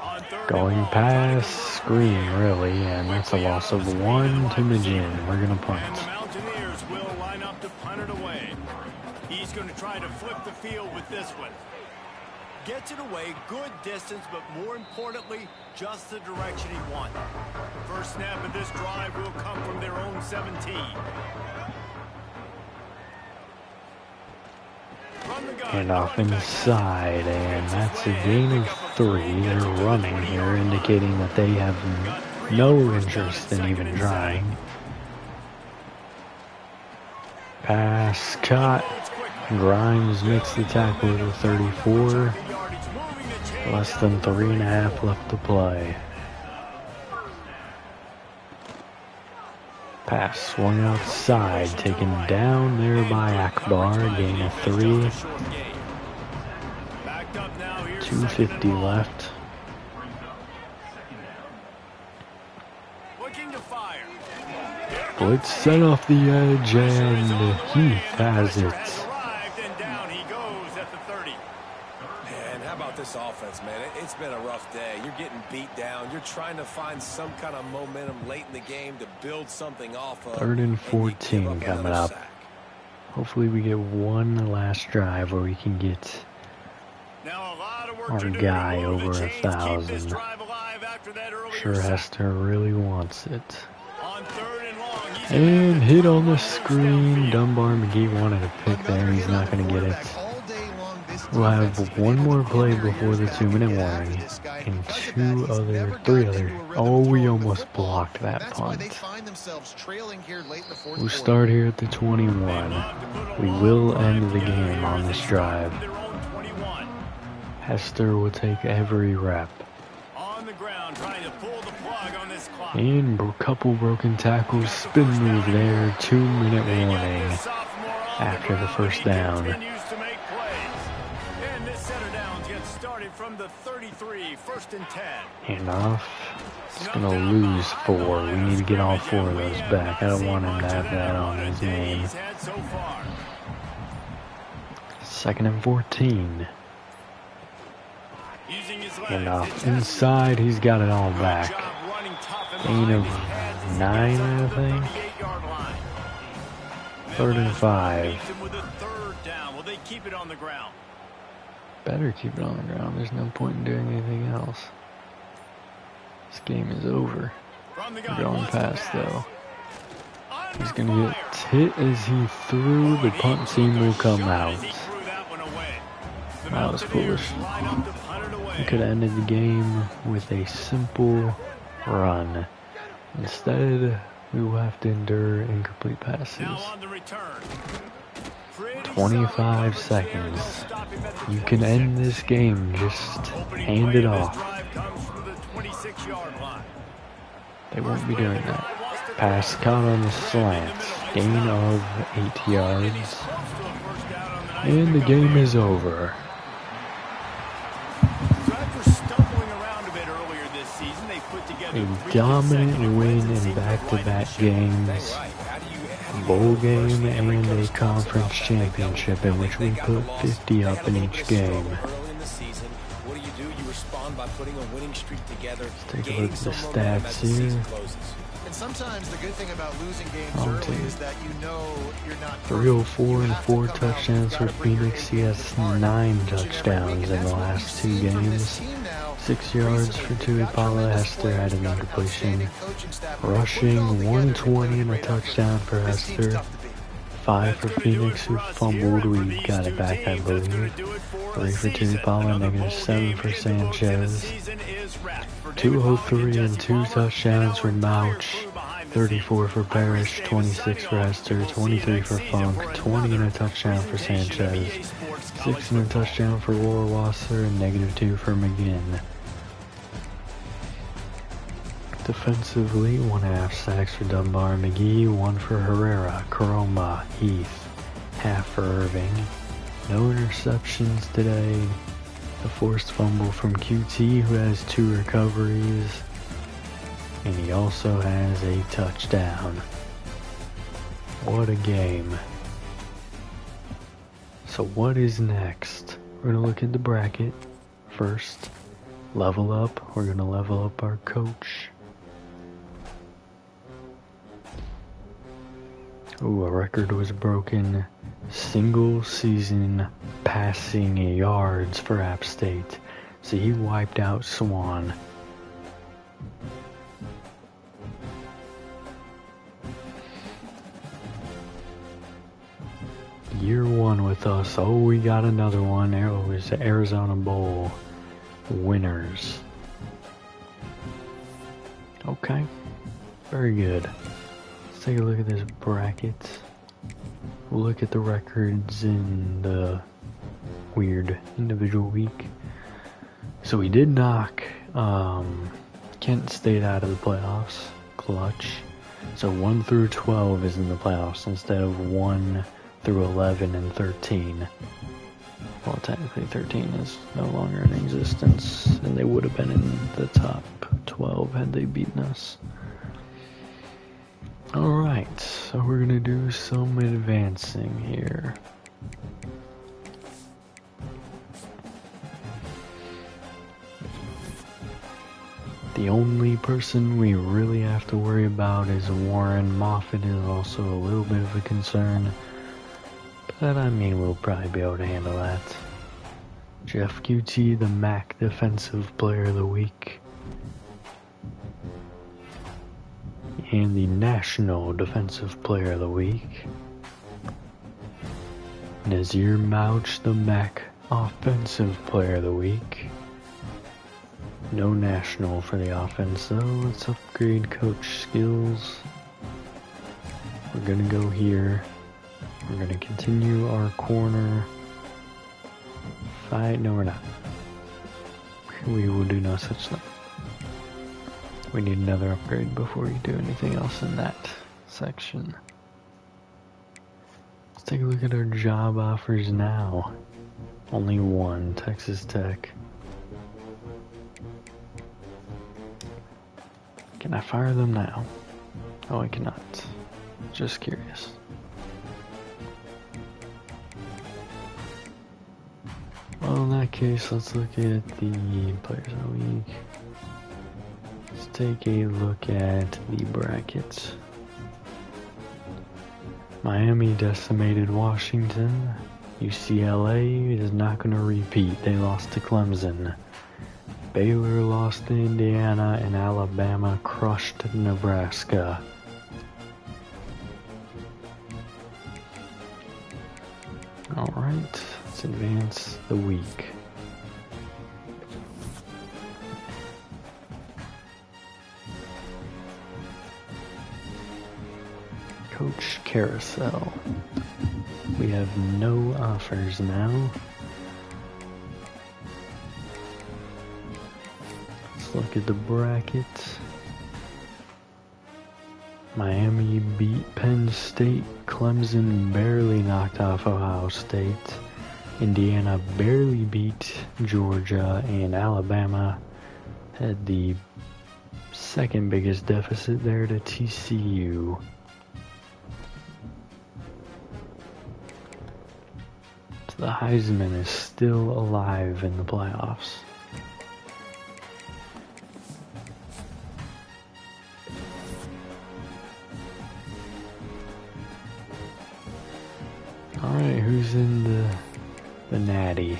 On 3rd Going and past screen, really, and that's a loss of 1 to Majin. We're gonna And the punt. Mountaineers will line up to punt it away. He's going to try to flip the field with this one. Gets it away, good distance, but more importantly, just the direction he wanted. First snap of this drive will come from their own 17. And off inside, and that's a gain of 3. They're running here, indicating that they have no interest in even trying. Pass caught. Grimes makes the tackle to 34. Less than 3.5 left to play. Pass swung outside, taken down there by Akbar. Gain of 3. 2:50 left. Blitz set off the edge, and Heath has it. This offense, man, it's been a rough day. You're getting beat down. You're trying to find some kind of momentum late in the game to build something off of. 3rd and 14 coming up. Hopefully we get one last drive where we can get our guy over 1,000. Sure, Hester really wants it. And hit on the screen. Dunbar McGee wanted a pick there. He's not going to get it. We'll have one more play before the 2-minute warning, and 3 other. Oh, we almost blocked that punt. We'll start here at the 21. We will end the game on this drive. Hester will take every rep. And a couple broken tackles, spin move there, 2-minute warning after the first down. From the 33, 1st and 10. Handoff. It's going to lose 4. We need to get all 4 of those back. I don't want him to have that on his name. 2nd and 14. Handoff inside. He's got it all back. Gain of 9, I think. 3rd and 5. Will they keep it on the ground? Better keep it on the ground. There's no point in doing anything else. This game is over. We're going past, though. He's going to get hit as he threw. The punt team will come out. That was foolish. We could have ended the game with a simple run. Instead, we will have to endure incomplete passes. 25 seconds. You can end this game. Just hand it off. They won't be doing that. Pass caught on the slant. Gain of 8 yards. And the game is over. A dominant win in back-to-back games. Bowl game and a conference championship in which we put 50 up in each game. Let's take a look at the stats here. And sometimes the good thing about losing games early is that you know you're not 304 and 4 touchdowns for Phoenix. He has 9 touchdowns in the last 2 games. 6 yards for Tuipala. Hester had an incompletion. Rushing 120 and a touchdown for Hester. 5 for Phoenix, who fumbled. We got it back, I believe. 3 for Tuipala, -7 for Sanchez. 203 and 2 touchdowns for Mouch. 34 for Parrish, 26 for Hester, 23 for Funk, 20 and a touchdown for Sanchez, 6 and a touchdown for Rohrwasser, and -2 for McGinn. Defensively, 1.5 sacks for Dunbar and McGee, 1 for Herrera, Caroma, Heath, half for Irving. No interceptions today. A forced fumble from QT, who has 2 recoveries. And he also has a touchdown. What a game. So what is next? We're going to look at the bracket first. Level up. We're going to level up our coach. Ooh, a record was broken. Single season passing yards for App State. So he wiped out Swan. Year 1 with us. Oh, we got another one. It was the Arizona Bowl winners. Okay, very good. Let's take a look at this bracket. We'll look at the records in the weird individual week. So we did knock Kent State out of the playoffs. Clutch. So 1 through 12 is in the playoffs instead of 1 through 11 and 13. Well, technically 13 is no longer in existence, and they would have been in the top 12 had they beaten us. Alright, so we're gonna do some advancing here. The only person we really have to worry about is Warren. Moffitt is also a little bit of a concern. But I mean, we'll probably be able to handle that. Jeff QT, the MAC Defensive Player of the Week. And the National Defensive Player of the Week. Nazir Mouch, the MAC Offensive Player of the Week. No national for the offense, so let's upgrade coach skills. We're gonna go here. We're going to continue our corner fight. No, we're not. We will do no such thing. We need another upgrade before we do anything else in that section. Let's take a look at our job offers now. Only one, Texas Tech. Can I fire them now? Oh, I cannot. Just curious. Well, in that case, let's look at the players of the week. Let's take a look at the brackets. Miami decimated Washington. UCLA is not going to repeat. They lost to Clemson. Baylor lost to Indiana, and Alabama crushed Nebraska. Alright, let's advance the week. Coach Carousel. We have no offers now. Let's look at the brackets. Miami beat Penn State. Clemson barely knocked off Ohio State. Indiana barely beat Georgia, and Alabama had the second biggest deficit there to TCU. So the Heisman is still alive in the playoffs. Alright, who's in the Natty?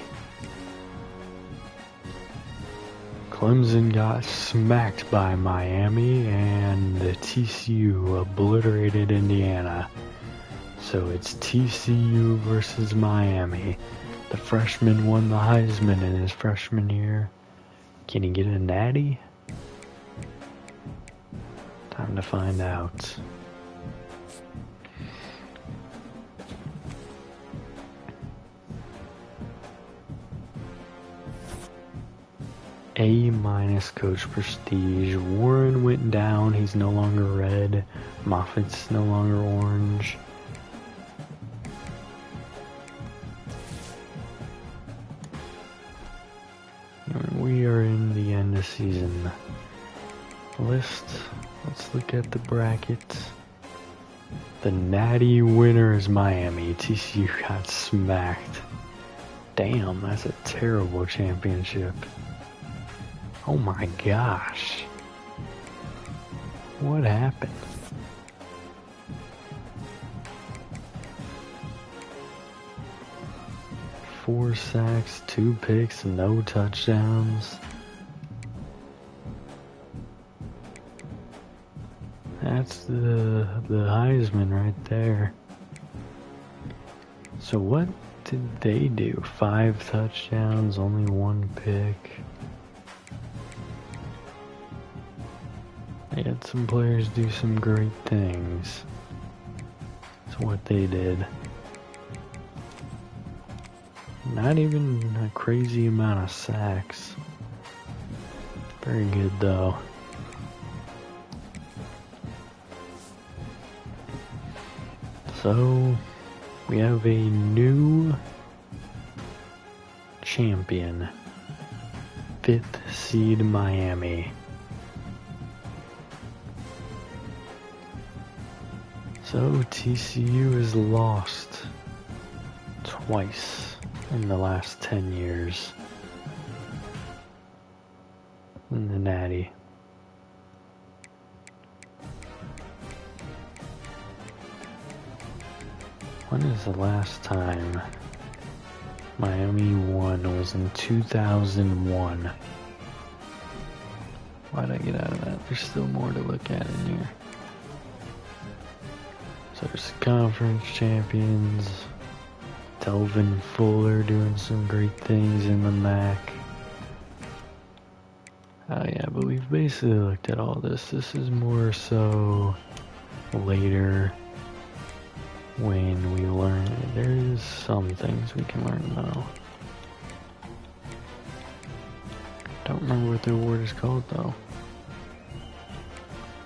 Clemson got smacked by Miami, and TCU obliterated Indiana. So it's TCU versus Miami. The freshman won the Heisman in his freshman year. Can he get a natty? Time to find out. A- coach prestige. Warren went down. He's no longer red. Moffitt's no longer orange. We are in the end of season list. Let's look at the bracket. The natty winner is Miami. TCU got smacked. Damn, that's a terrible championship. Oh my gosh. What happened? Four sacks, 2 picks, no touchdowns. That's the Heisman right there. So what did they do? 5 touchdowns, only 1 pick. They had some players do some great things. That's what they did. Not even a crazy amount of sacks. Very good though. So, we have a new champion. 5th seed Miami. So TCU has lost twice in the last 10 years in the Natty. When is the last time Miami won? It was in 2001. Why'd I get out of that? There's still more to look at in here. So there's conference champions. Delvin Fuller doing some great things in the MAC. Oh yeah, but we've basically looked at all this. This is more so later when we learn. There's some things we can learn though. Don't remember what the award is called though.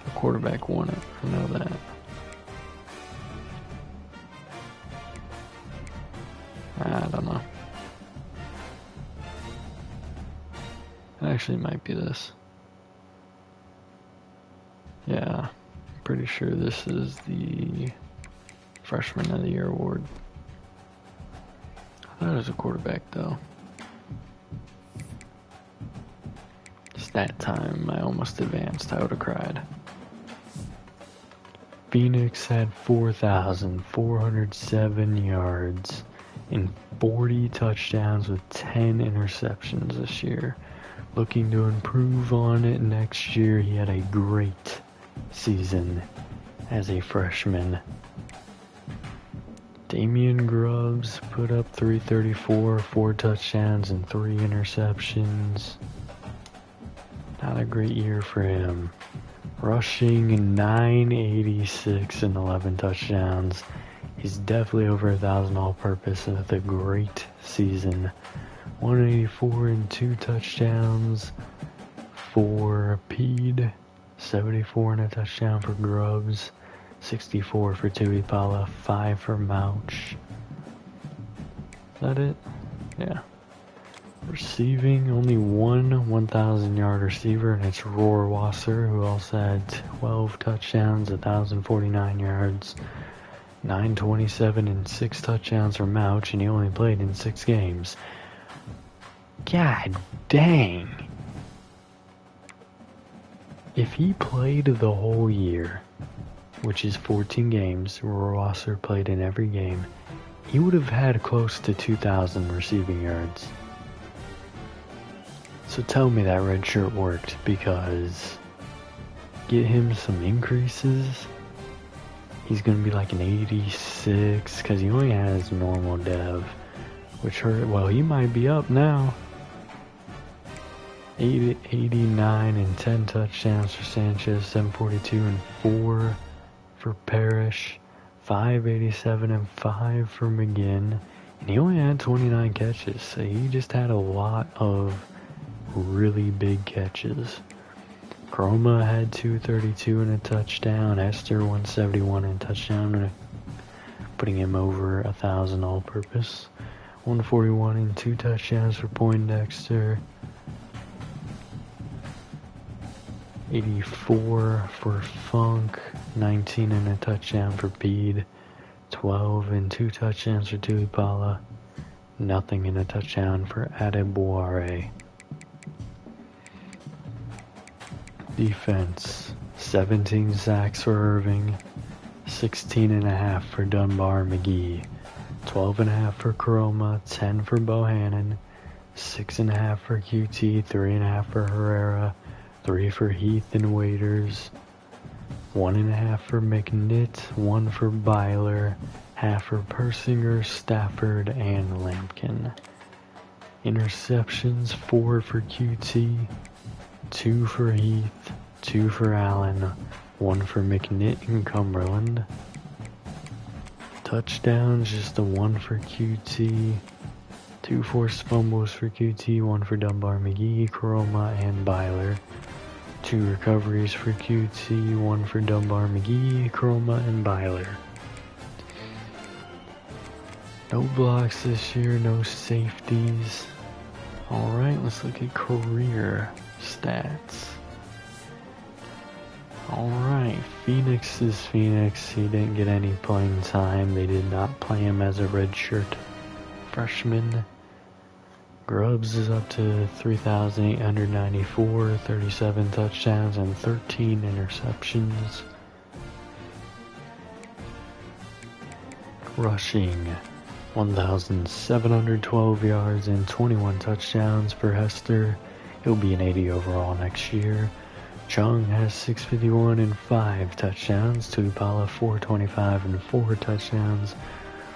The quarterback won it, I know that. I don't know. It actually might be this. Yeah, I'm pretty sure this is the Freshman of the Year award. I thought it was a quarterback though. Stat time, I almost advanced, I would have cried. Phoenix had 4,407 yards and 40 touchdowns with 10 interceptions this year. Looking to improve on it next year. He had a great season as a freshman. Damian Grubbs put up 334, 4 touchdowns and 3 interceptions. Not a great year for him. Rushing 986 and 11 touchdowns. He's definitely over 1,000 all-purpose and with a great season. 184 and 2 touchdowns for Pede. 74 and a touchdown for Grubbs. 64 for Tuipala. 5 for Mouch. Is that it? Yeah. Receiving, only one 1,000-yard receiver, and it's Rohrwasser, who also had 12 touchdowns, 1,049 yards. 927 and 6 touchdowns for Mouch, and he only played in 6 games. God dang. If he played the whole year, which is 14 games, Rohrwasser played in every game, he would have had close to 2,000 receiving yards. So tell me that red shirt worked, because get him some increases. He's going to be like an 86 because he only has normal dev, which hurt. Well, he might be up now. 89 and 10 touchdowns for Sanchez, 742 and 4 for Parrish, 587 and 5 for McGinn, and he only had 29 catches, so he just had a lot of really big catches. Chroma had 232 and a touchdown, Hester 171 and a touchdown, putting him over 1,000 all-purpose, 141 and 2 touchdowns for Poindexter, 84 for Funk, 19 and a touchdown for Bede, 12 and 2 touchdowns for Tuipala, nothing in a touchdown for Adeboare. Defense, 17 sacks for Irving, 16.5 for Dunbar McGee, 12.5 for Chroma, 10 for Bohannon, 6.5 for QT, 3.5 for Herrera, 3 for Heath and Waiters, 1.5 for McNitt, 1 for Byler, half for Persinger, Stafford, and Lampkin. Interceptions, 4 for QT, 2 for Heath, 2 for Allen, 1 for McNitt and Cumberland. Touchdowns, just a 1 for QT, 2 forced fumbles for QT, 1 for Dunbar McGee, Chroma, and Byler. 2 recoveries for QT, 1 for Dunbar McGee, Chroma, and Byler. No blocks this year, no safeties. Alright, let's look at career stats. Alright, Phoenix is Phoenix. He didn't get any playing time. They did not play him as a redshirt freshman. Grubbs is up to 3,894, 37 touchdowns, and 13 interceptions. Rushing, 1,712 yards and 21 touchdowns for Hester. He'll be an 80 overall next year. Chung has 651 and 5 touchdowns. Tuipala 425 and 4 touchdowns.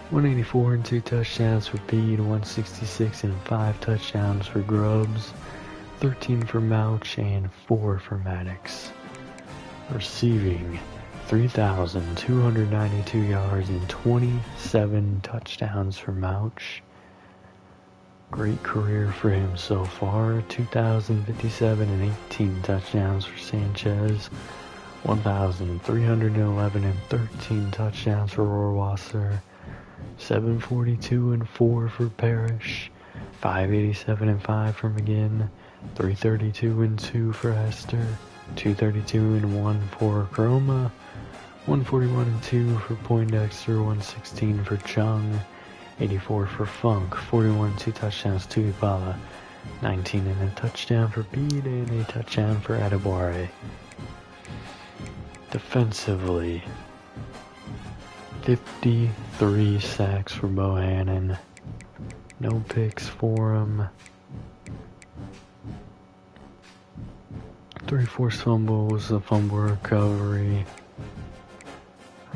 184 and 2 touchdowns for Bede. 166 and 5 touchdowns for Grubbs. 13 for Mouch and 4 for Maddox. Receiving, 3,292 yards and 27 touchdowns for Mouch. Great career for him so far. 2,057 and 18 touchdowns for Sanchez. 1,311 and 13 touchdowns for Rohrwasser. 742 and 4 for Parrish. 587 and 5 for McGinn. 332 and 2 for Hester. 232 and 1 for Chroma. 141 and 2 for Poindexter. 116 for Chung. 84 for Funk, 41 2 touchdowns to Tuipala, 19 and a touchdown for Bede, and a touchdown for Adeboare. Defensively, 53 sacks for Bohannon, no picks for him, 3 forced fumbles, a fumble recovery.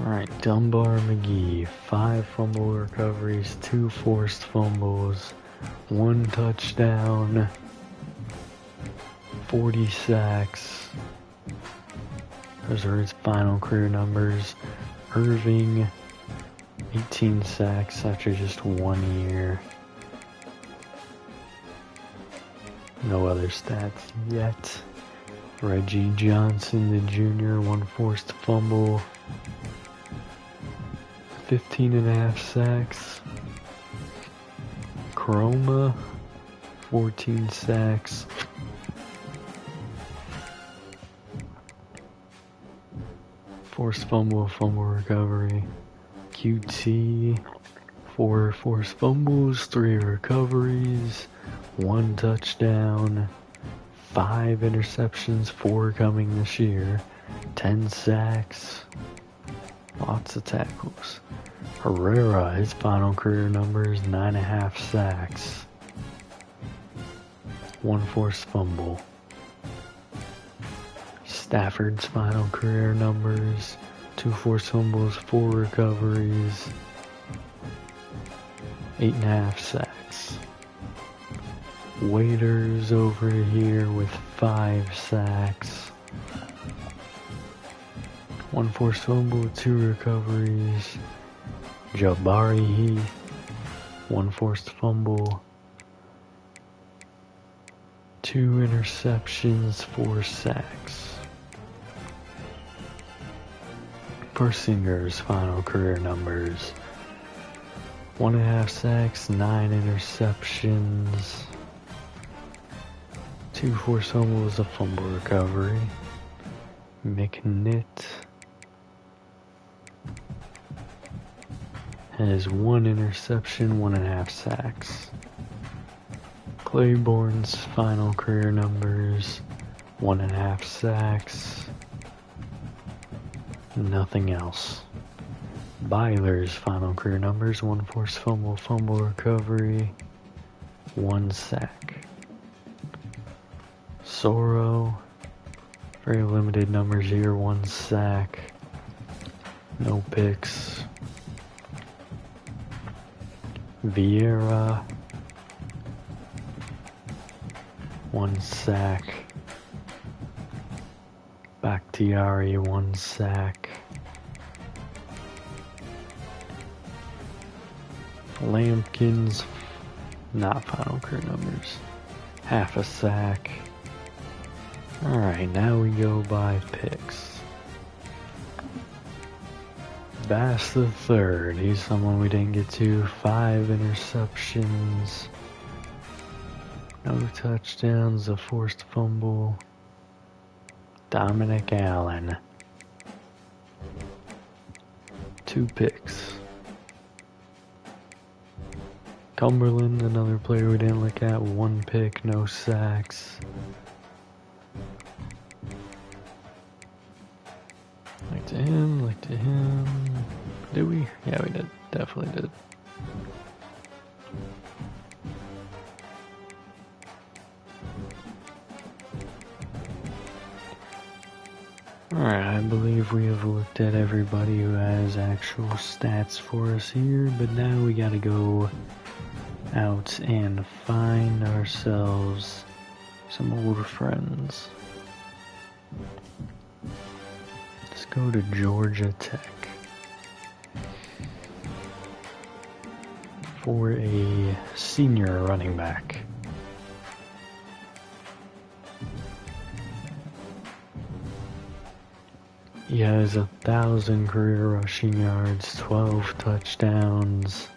Alright, Dunbar McGee, 5 fumble recoveries, 2 forced fumbles, 1 touchdown, 40 sacks. Those are his final career numbers. Irving, 18 sacks after just 1 year. No other stats yet. Reggie Johnson, the junior, 1 forced fumble. 15.5 sacks. Chroma, 14 sacks. Forced fumble, fumble recovery. QT, 4 forced fumbles, 3 recoveries, 1 touchdown, 5 interceptions, 4 coming this year, 10 sacks, lots of tackles. Herrera, his final career numbers, 9.5 sacks. 1 forced fumble. Stafford's final career numbers: 2 forced fumbles, 4 recoveries, 8.5 sacks. Waiters over here with 5 sacks. 1 forced fumble, 2 recoveries. Jabari Heath, 1 forced fumble, 2 interceptions, 4 sacks. Persinger's final career numbers: 1.5 sacks, 9 interceptions, 2 forced fumbles, a fumble recovery. McNitt has 1 interception, 1.5 sacks. Claiborne's final career numbers: 1.5 sacks, nothing else. Byler's final career numbers: 1 forced fumble, fumble recovery, 1 sack. Soro, very limited numbers here: 1 sack, no picks. Vieira, 1 sack. Bakhtiari, 1 sack. Lampkin's not final career numbers. Half a sack. Alright, now we go by picks. Bass the third, he's someone we didn't get to. 5 interceptions, no touchdowns, a forced fumble. Dominic Allen, 2 picks. Cumberland, another player we didn't look at, 1 pick, no sacks. Like to him, like to him. Did we? Yeah, we did. Definitely did. Alright, I believe we have looked at everybody who has actual stats for us here, but now we gotta go out and find ourselves some old friends. Let's go to Georgia Tech for a senior running back. He has 1,000 career rushing yards, 12 touchdowns.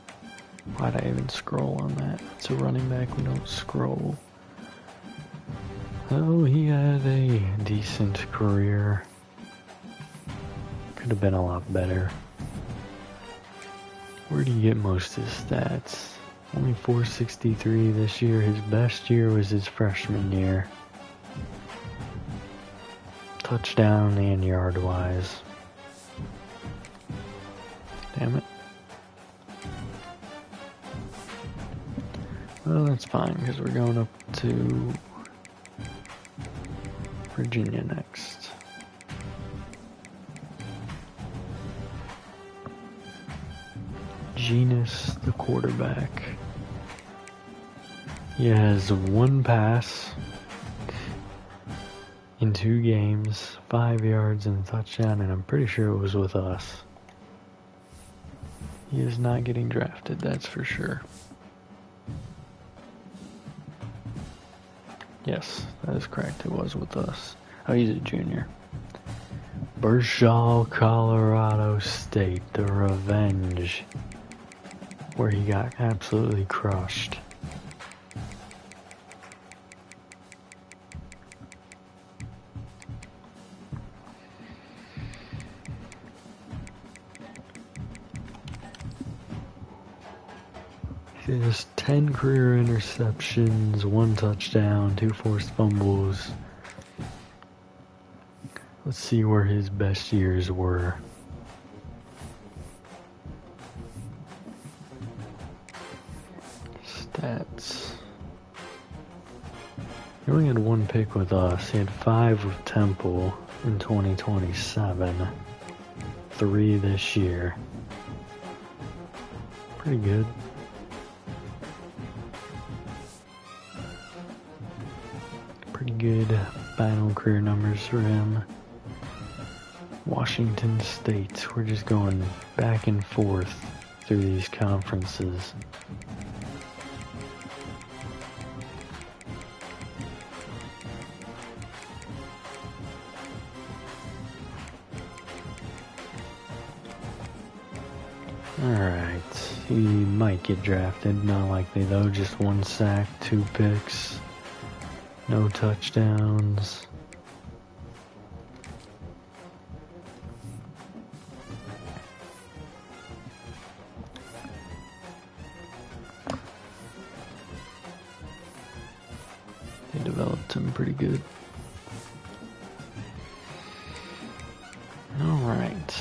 Why'd I even scroll on that? It's a running back, we don't scroll. Oh, he had a decent career. Could have been a lot better. Where do you get most of his stats? Only 463 this year. His best year was his freshman year. Touchdown and yard wise. Damn it. Well, that's fine because we're going up to Virginia next. Genus, the quarterback. He has 1 pass in 2 games, 5 yards and a touchdown, and I'm pretty sure it was with us. He is not getting drafted, that's for sure. Yes, that is correct, it was with us. Oh, he's a junior. Burchell, Colorado State, the revenge, where he got absolutely crushed. He has 10 career interceptions, 1 touchdown, 2 forced fumbles. Let's see where his best years were. Stats. He only had 1 pick with us. He had 5 with Temple in 2027. 3 this year. Pretty good. Pretty good final career numbers for him. Washington State. We're just going back and forth through these conferences. Alright, he might get drafted, not likely though, just 1 sack, 2 picks, no touchdowns. They developed him pretty good. Alright,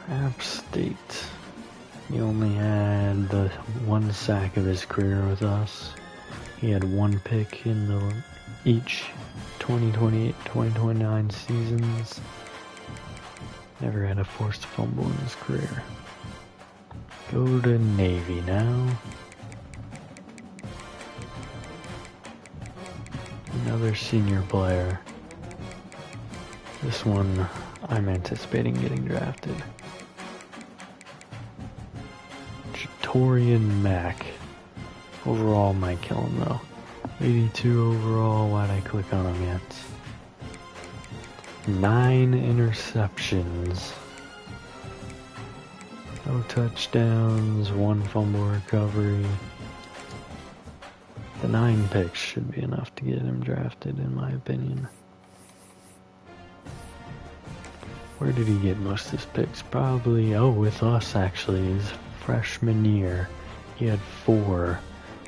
App State. He only had the 1 sack of his career with us. He had 1 pick in each 2028-2029 seasons. Never had a forced fumble in his career. Go to Navy now. Another senior player. This one I'm anticipating getting drafted. Torian Mack. Overall might kill him though. 82 overall, why'd I click on him yet? 9 interceptions. No touchdowns, 1 fumble recovery. The 9 picks should be enough to get him drafted in my opinion. Where did he get most of his picks? Probably, with us actually, his freshman year. He had 4.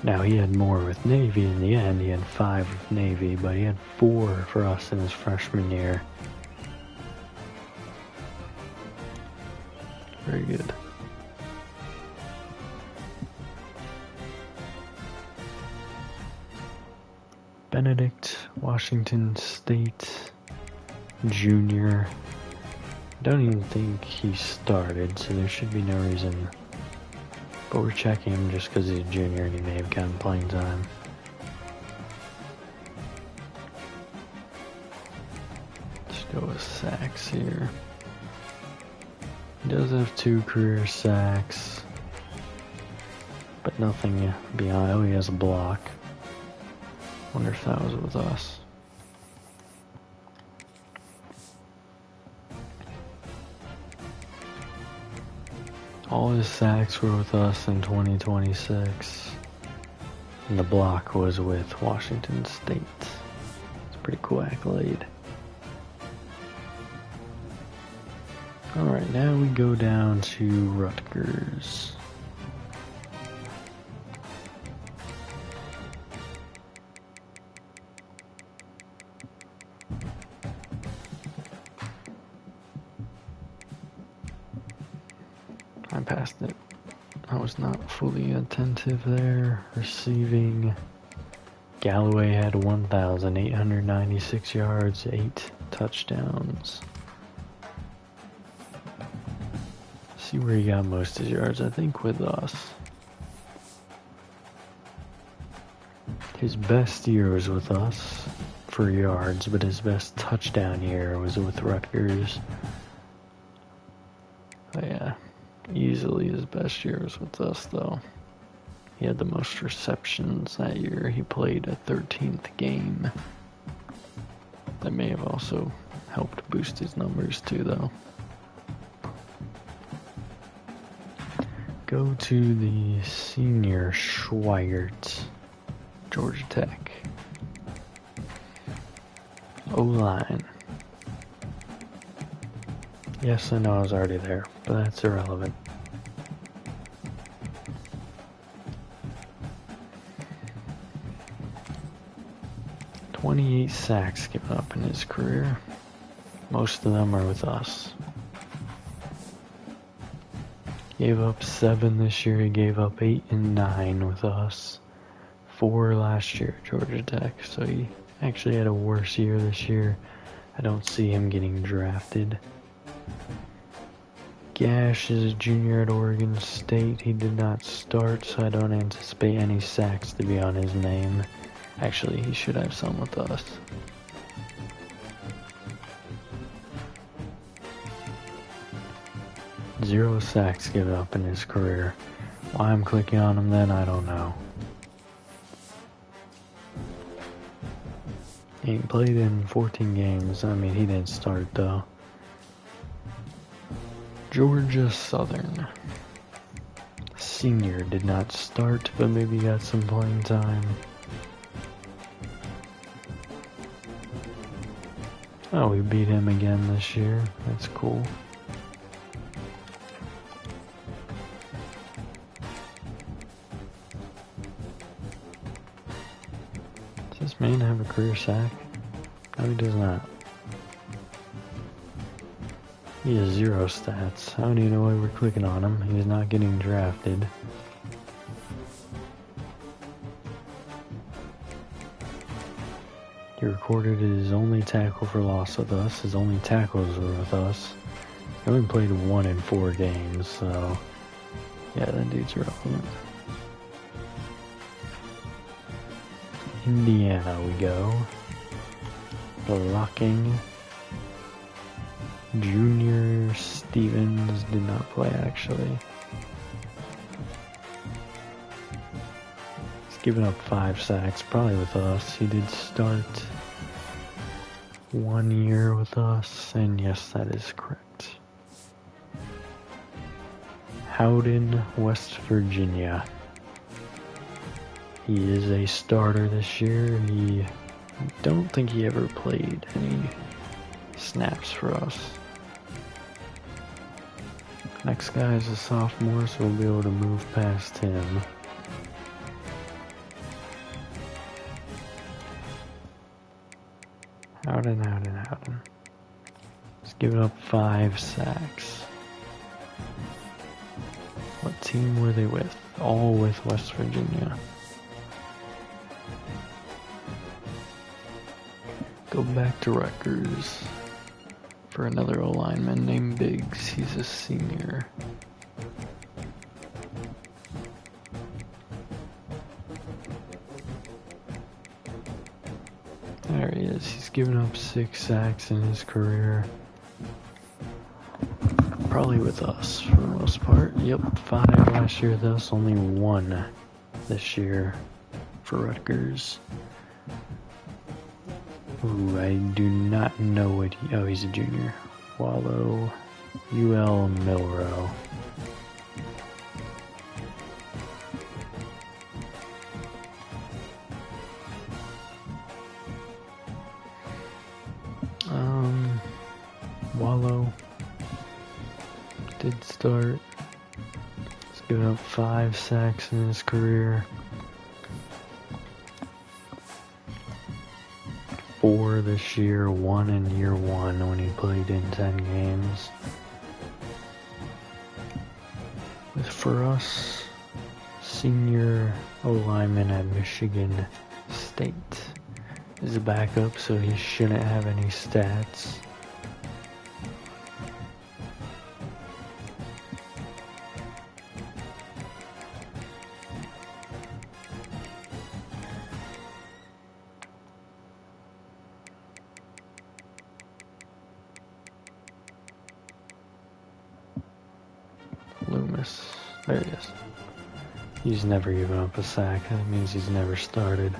Now he had more with Navy in the end. He had 5 with Navy, but he had 4 for us in his freshman year. Very good. Benedict, Washington State, junior. Don't even think he started, so there should be no reason. But we're checking him just because he's a junior and he may have gotten playing time. Let's go with sacks here. He does have 2 career sacks, but nothing beyond. Oh, he has a block. Wonder if that was with us. All his sacks were with us in 2026, and the block was with Washington State. It's a pretty cool accolade. Alright, now we go down to Rutgers. I passed it. I was not fully attentive there. Receiving. Galloway had 1,896 yards, 8 touchdowns. See where he got most of his yards, I think with us. His best year was with us for yards, but his best touchdown year was with Rutgers. But yeah. Easily his best year was with us though. He had the most receptions that year. He played a 13th game. That may have also helped boost his numbers too though. Go to the senior Schweigert, Georgia Tech. O-line. Yes, I know I was already there, but that's irrelevant. "28 sacks given up in his career. Most of them are with us. Gave up 7 this year. He gave up 8 and 9 with us. 4 last year at Georgia Tech, so he actually had a worse year this year. I don't see him getting drafted. Gash is a junior at Oregon State. He did not start, so I don't anticipate any sacks to be on his name. Actually, he should have some with us. Zero sacks given up in his career. Why I'm clicking on him then, I don't know. He played in 14 games. I mean, he didn't start though. Georgia Southern. Senior did not start, but maybe got some playing time. Oh, we beat him again this year. That's cool. Does this man have a career sack? No, he does not. He has 0 stats. I don't even know why we're clicking on him. He's not getting drafted. He recorded his only tackle for loss with us. His only tackles were with us. He only played 1 in 4 games, so yeah, that dude's relevant. Indiana we go. Blocking. Junior Stevens did not play actually. He's given up 5 sacks, probably with us. He did start 1 year with us, and yes, that is correct. Howden, West Virginia. He is a starter this year. I don't think he ever played any snaps for us. Next guy is a sophomore, so we'll be able to move past him. Howden. He's given up 5 sacks. What team were they with? All with West Virginia. Go back to Rutgers for another O-lineman named Biggs. He's a senior. There he is. He's given up 6 sacks in his career. Probably with us for the most part. Yep, 5 last year with us, only 1 this year for Rutgers. Ooh, I do not know what oh, he's a junior. Wallow, UL Milrow. Wallow did start. He's given up 5 sacks in his career. 4 this year, 1 in year 1 when he played in 10 games. For us, senior O-lineman at Michigan State is a backup, so he shouldn't have any stats. Loomis. There he is. He's never given up a sack. That means he's never started.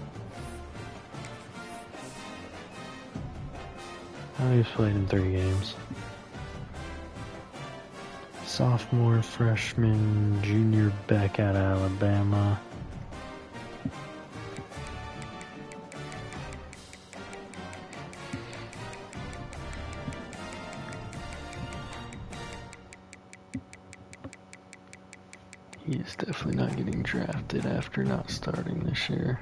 Oh, he's played in 3 games. Sophomore, freshman, junior back out of Alabama. He is definitely not getting drafted after not starting this year.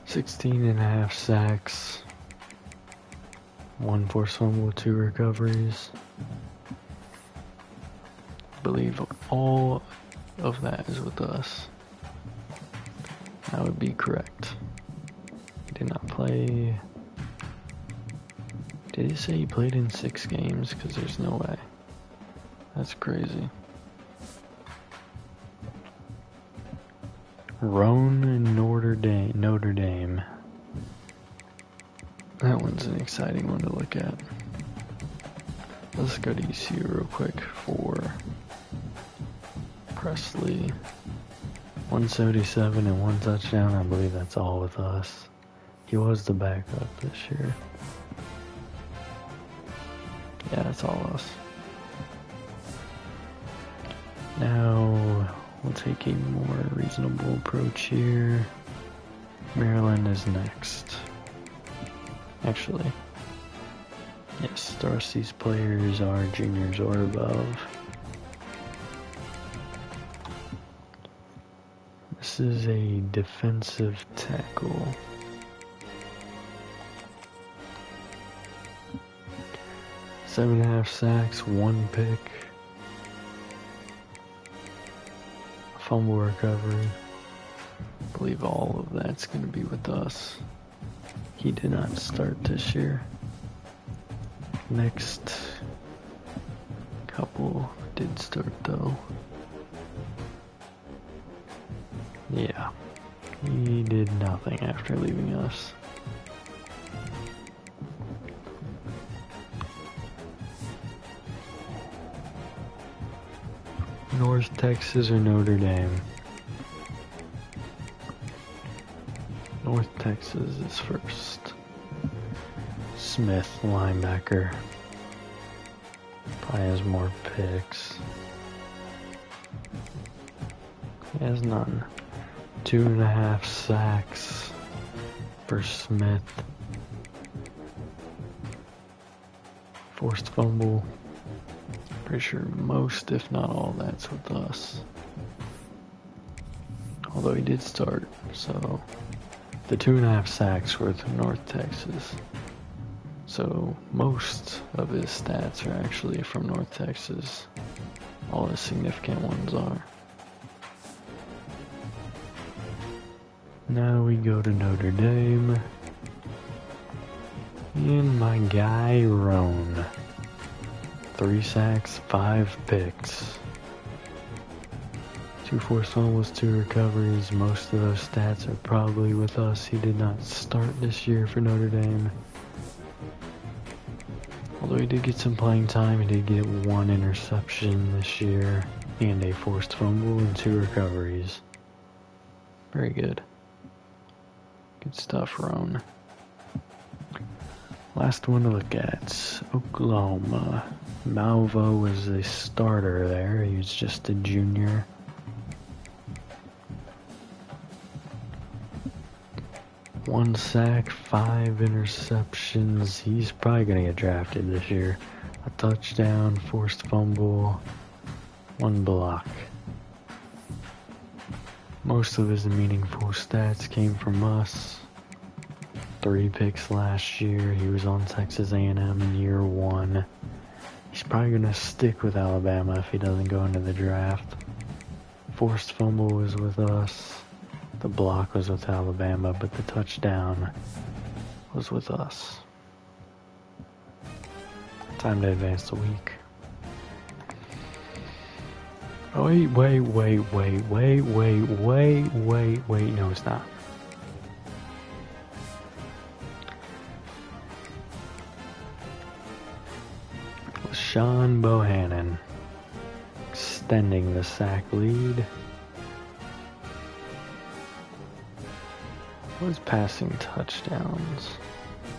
.5 sacks, 1 forced fumble, 2 recoveries. I believe all of that is with us. That would be correct. He did not play. Did he say he played in 6 games? Because there's no way. That's crazy. Roan and Notre Dame. That one's an exciting one to look at. Let's go to ECU real quick for Presley. 177 and 1 touchdown. I believe that's all with us. He was the backup this year. Yeah, that's all us. Now, we'll take a more reasonable approach here. Maryland is next. Actually, yes, the rest of these players are juniors or above. This is a defensive tackle. Seven and a half sacks, 1 pick. Fumble recovery. I believe all of that's going to be with us. He did not start this year. Next couple did start though. Yeah, he did nothing after leaving us. North Texas or Notre Dame? North Texas is first. Smith, linebacker. Probably has more picks. He has none. 2.5 sacks for Smith. Forced fumble. Pretty sure most, if not all, that's with us. Although he did start, so the 2.5 sacks were with North Texas. So most of his stats are actually from North Texas. All the significant ones are. Now we go to Notre Dame. And my guy Roan. 3 sacks, 5 picks. 2 forced fumbles, 2 recoveries. Most of those stats are probably with us. He did not start this year for Notre Dame. Although he did get some playing time, he did get 1 interception this year. And a forced fumble and 2 recoveries. Very good. Good stuff, Roan. Last one to look at, Oklahoma. Malvo was a starter there. He was just a junior. One sack, 5 interceptions. He's probably going to get drafted this year. A touchdown, forced fumble, 1 block. Most of his meaningful stats came from us. 3 picks last year. He was on Texas A&M in year 1. He's probably going to stick with Alabama if he doesn't go into the draft. Forced fumble was with us. The block was with Alabama, but the touchdown was with us. Time to advance the week. Oh, wait, no it's not. Sean Bohannon extending the sack lead. What is passing touchdowns?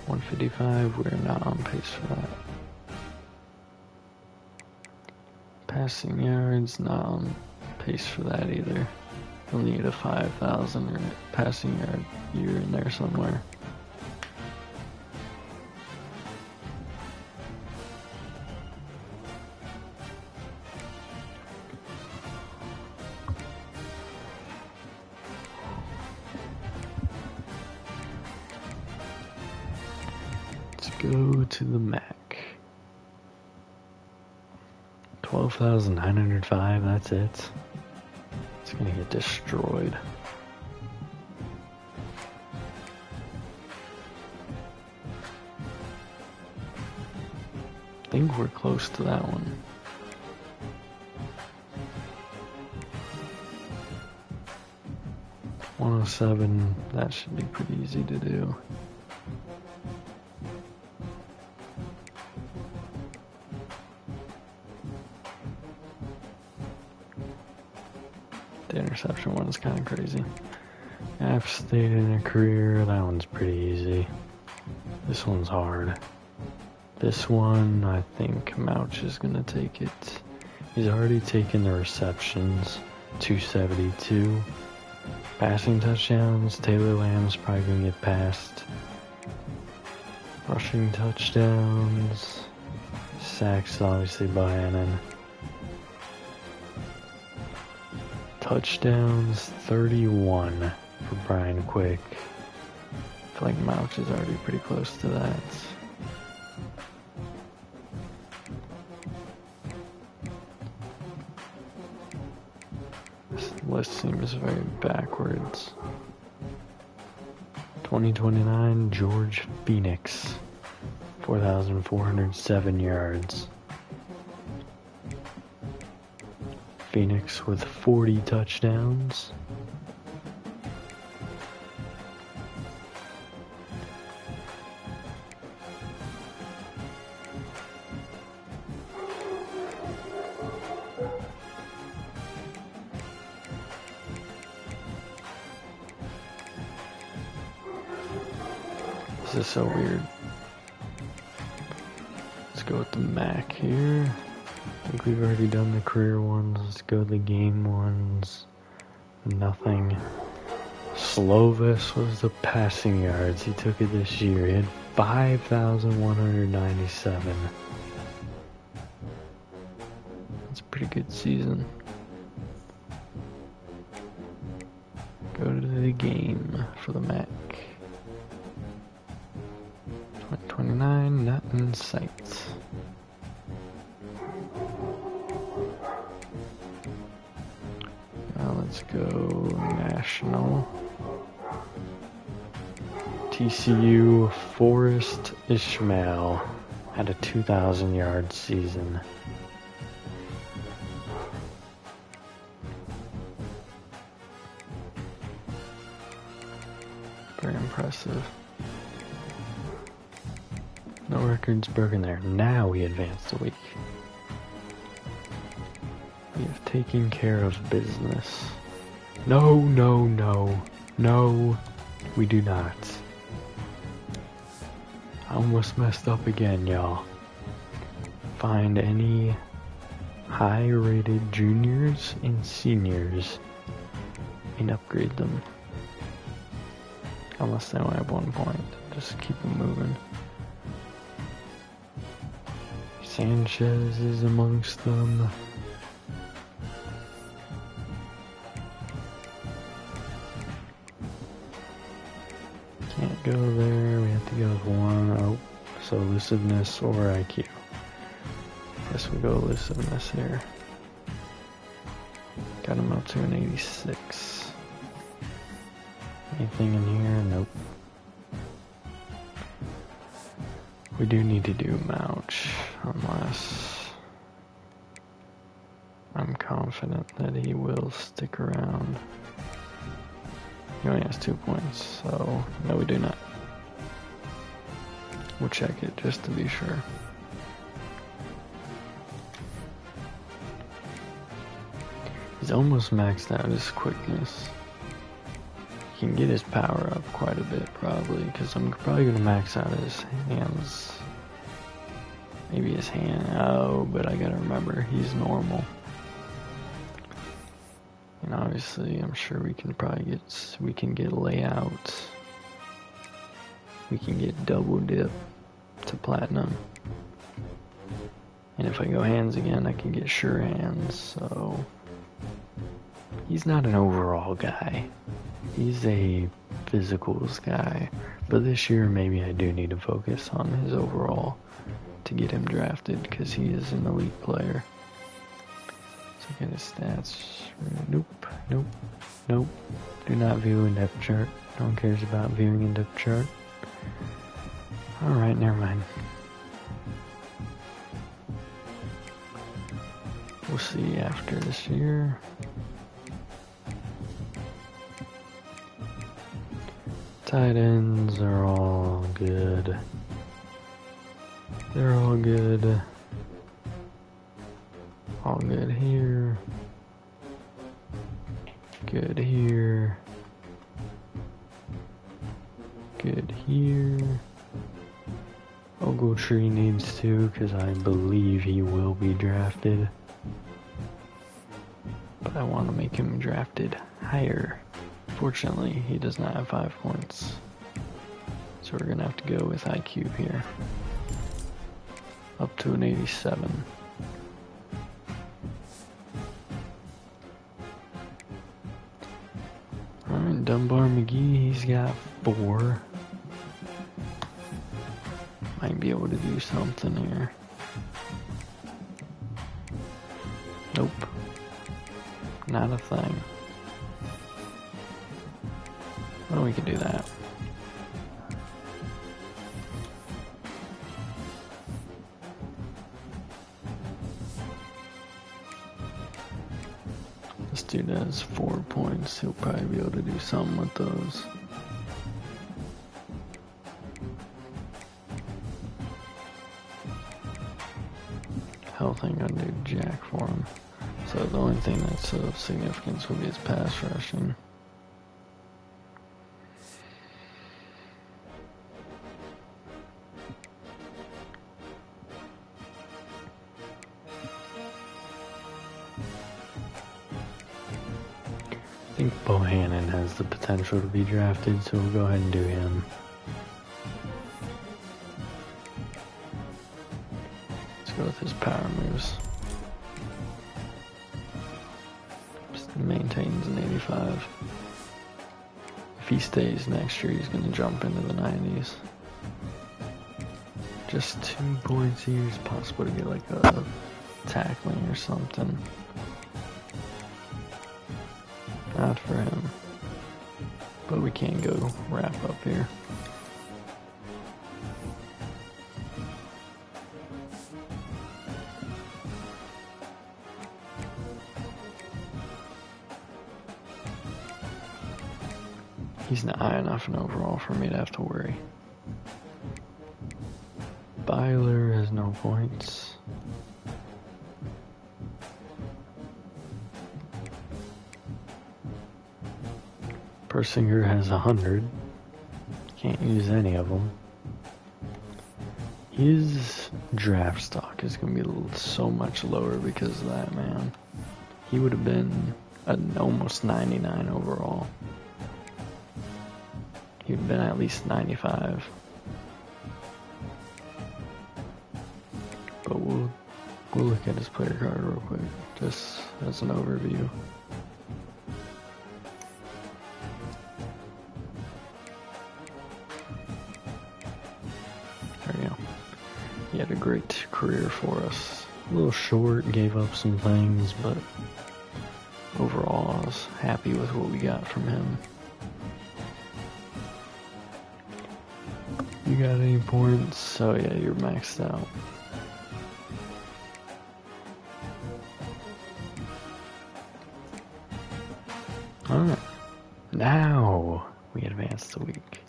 155, we're not on pace for that. Passing yards, not on pace for that either. We'll need a 5,000 or passing yard year in there somewhere. Go to the Mac. 12,905, that's it. It's gonna get destroyed. think we're close to that one. $107, that should be pretty easy to do. The interception one is kind of crazy. App State in a career, that one's pretty easy. This one's hard. This one, I think Mouch is going to take it. He's already taken the receptions, 272. Passing touchdowns, Taylor Lamb's probably going to get passed. Rushing touchdowns, sacks obviously by Annan. Touchdowns, 31 for Brian Quick. I feel like Mouch is already pretty close to that. This list seems very backwards. 2029, George Phoenix, 4,407 yards. Phoenix with 40 touchdowns. This is so weird. Let's go with the Mac here. I think we've already done the career ones. Let's go the game ones. Nothing. Slovis was the passing yards. He took it this year. He had 5,197. That's a pretty good season. Go to the game for the Mac. 29, not in sight. Now let's go national. TCU, Forrest Ishmael had a 2,000-yard season. Very impressive. No records broken there. Now we advance a week. We have taken care of business. No, no, no. No, we do not. I almost messed up again, y'all. Find any high-rated juniors and seniors and upgrade them. Unless they only have 1 point. Just keep them moving. Sanchez is amongst them. Can't go there. We have to go with one. Oh, so elusiveness or IQ. Guess we go elusiveness here. Got him up to an 86. Anything in here? Nope. We do need to do Mouch, unless I'm confident that he will stick around. He only has 2 points, so no, we do not. We'll check it just to be sure. He's almost maxed out his quickness. He can get his power up quite a bit probably, because I'm probably going to max out his hands. Maybe his hand. Oh, but I gotta remember, he's normal. And obviously, I'm sure we can probably get layout. We can get double dip to platinum. And if I go hands again, I can get sure hands, so... He's not an overall guy. He's a physicals guy. But this year, maybe I do need to focus on his overall to get him drafted, because he is an elite player. Let's look at his stats. Nope, nope, nope. Do not view in depth chart. No one cares about viewing in depth chart. Alright, never mind. We'll see after this year. Tight ends are all good. They're all good. All good here. Good here. Good here. Ogletree needs to, because I believe he will be drafted. But I want to make him drafted higher. Fortunately, he does not have 5 points. So we're going to have to go with IQ here. Up to an 87. Alright, Dunbar McGee, he's got 4. Might be able to do something here. Nope. Not a thing. Well, we can do that. This dude has 4 points. He'll probably be able to do something with those. Health ain't gonna do jack for him. So the only thing that's of significance will be his pass rushing. I think Bohannon has the potential to be drafted, so we'll go ahead and do him. Let's go with his power moves. Just maintains an 85. If he stays next year, he's going to jump into the 90s. Just 2 points here. It's possible to get like a tackling or something. Not for him. But we can go wrap up here. He's not high enough in overall for me to have to worry. Byler has no points. Persinger has 100. Can't use any of them. His draft stock is going to be so much lower because of that, man. He would have been an almost 99 overall. He would have been at least 95. But we'll look at his player card real quick, just as an overview. There we go. He had a great career for us. A little short, gave up some things, but overall I was happy with what we got from him. You got any points? Oh yeah, you're maxed out. Alright, now we advance the week.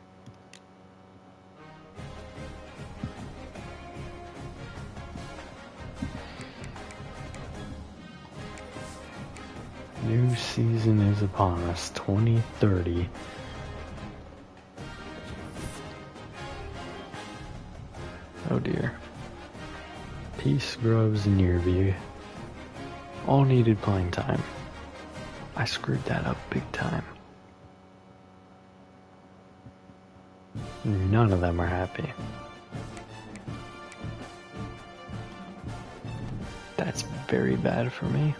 New season is upon us, 2030. Oh dear. Peace, Groves, and Yearview all needed playing time. I screwed that up big time. None of them are happy. That's very bad for me.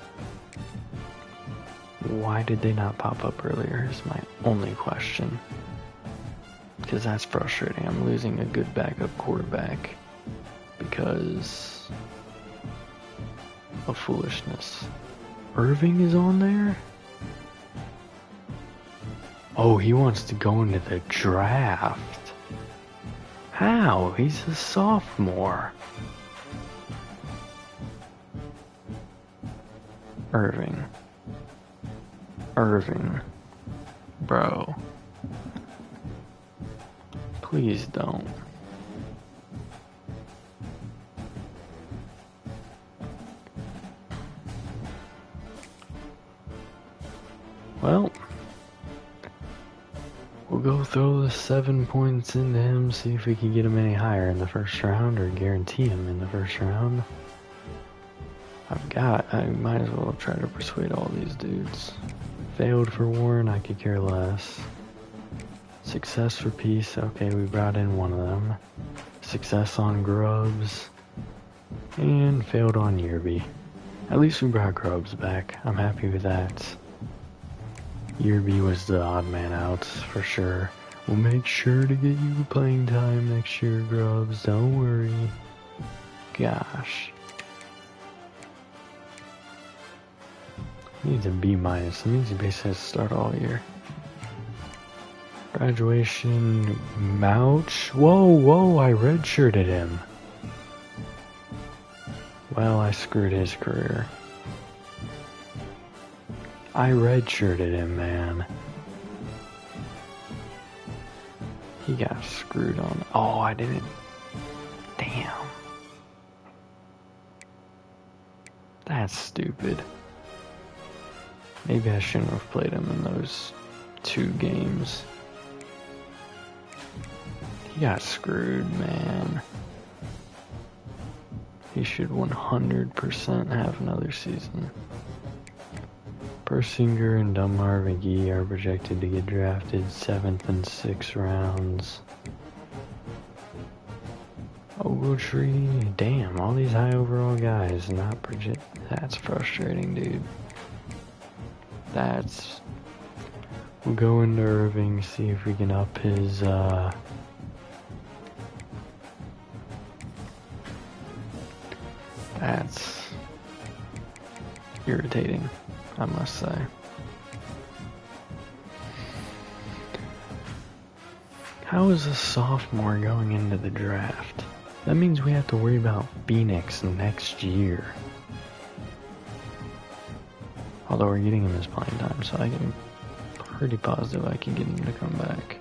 Why did they not pop up earlier is my only question. Because that's frustrating. I'm losing a good backup quarterback because of foolishness. Irving is on there? Oh, he wants to go into the draft. How? He's a sophomore. Irving. Bro. Please don't. Well, we'll go throw the 7 points into him, see if we can get him any higher in the first round or guarantee him in the first round. I might as well try to persuade all these dudes. Failed for Warren, I could care less. Success for Peace, okay, we brought in one of them. Success on Grubbs. And failed on Yerby. At least we brought Grubbs back. I'm happy with that. Yerby was the odd man out, for sure. We'll make sure to get you playing time next year, Grubbs. Don't worry. Gosh. He needs a B-. That means he basically has to start all year. Graduation, Mouch. Whoa, I redshirted him. Well, I screwed his career. I redshirted him, man. He got screwed on. Oh, I didn't. Damn. That's stupid. Maybe I shouldn't have played him in those 2 games. He got screwed, man. He should 100% have another season. Persinger and Dunbar McGee are projected to get drafted 7th and 6th rounds. Ogletree, damn, all these high overall guys not project. That's frustrating, dude. We'll go into Irving, see if we can up his, that's irritating, I must say. How is a sophomore going into the draft? That means we have to worry about Phoenix next year. Although we're getting him his playing time, so I'm pretty positive I can get him to come back.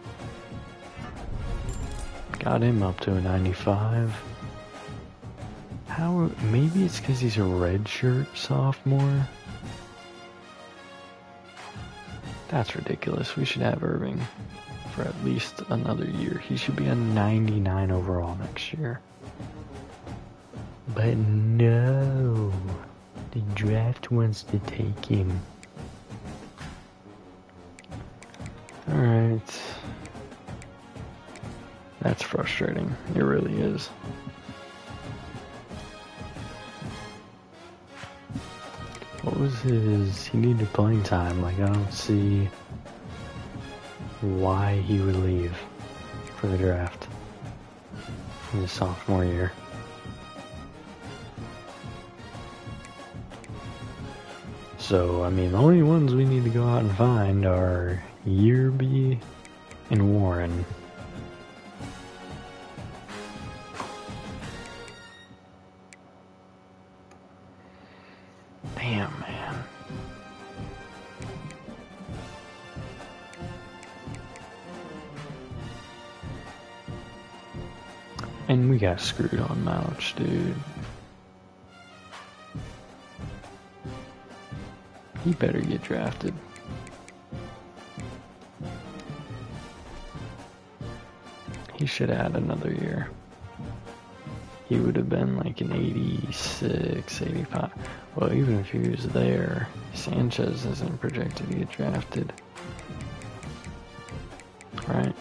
Got him up to a 95. Maybe it's because he's a redshirt sophomore? That's ridiculous. We should have Irving for at least another year. He should be a 99 overall next year. But no. The draft wants to take him. Alright. That's frustrating. It really is. What was his... He needed playing time. Like, I don't see why he would leave for the draft in his sophomore year. So, I mean, the only ones we need to go out and find are Yerby and Warren. Damn, man. And we got screwed on Mouch, dude. He better get drafted. He should add another year. He would have been like an 86, 85. Well, even if he was there, Sanchez isn't projected to get drafted. Right?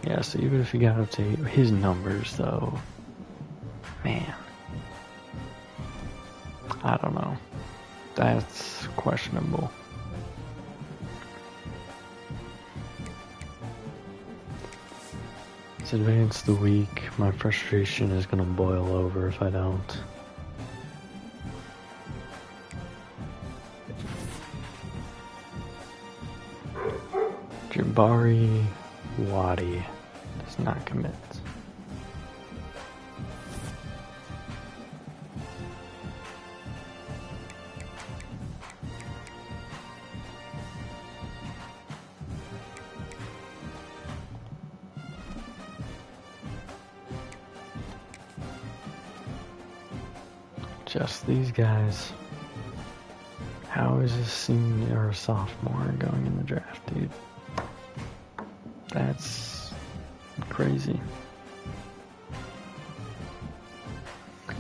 Yeah, so even if he got up to his numbers, though, man, I don't know. That's questionable. It's advanced the week. My frustration is gonna boil over if I don't. Jabari Wadi does not commit. Just these guys. How is a senior or sophomore going in the draft, dude? That's crazy.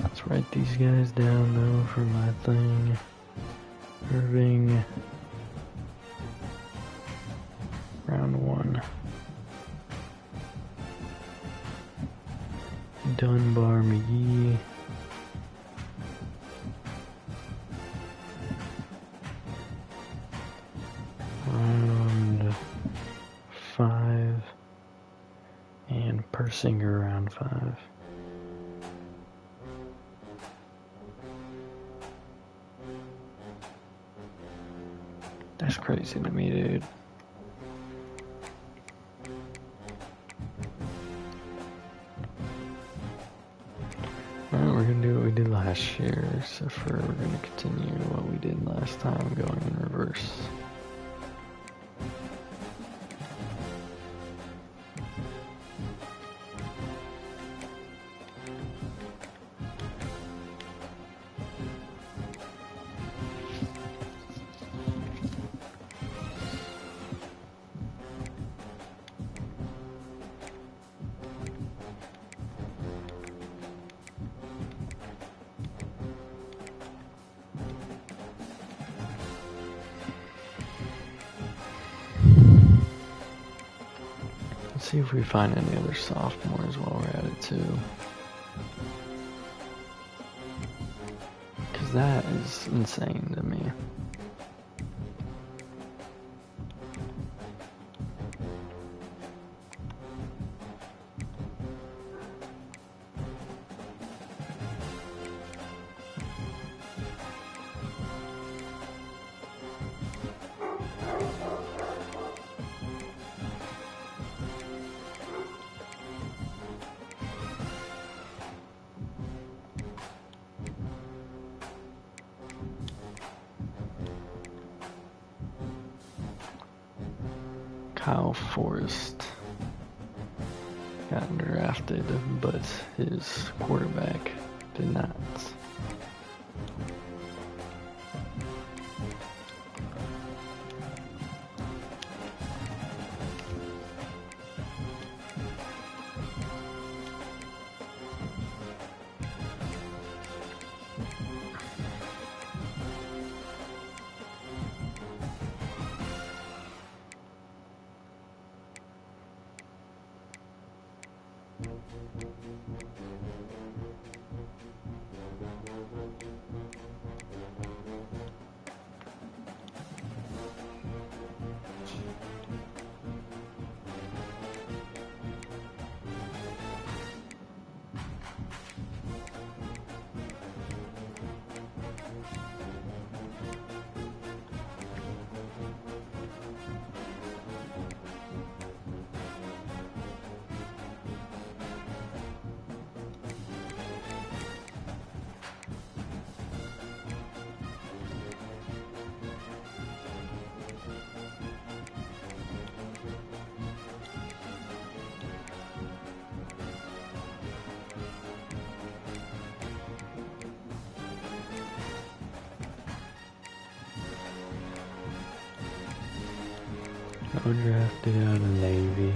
Let's write these guys down though for my thing. Irving, round 1. Dunbar, McGee. Round 5. And Persinger round 5. That's crazy to me, dude. Alright, we're gonna do what we did last year, except for we're gonna continue what we did last time, going in reverse. See if we find any other sophomores while we're at it too. Cause that is insane to me. Kyle Forrest got drafted, but his quarterback did not. No drafted out of Navy.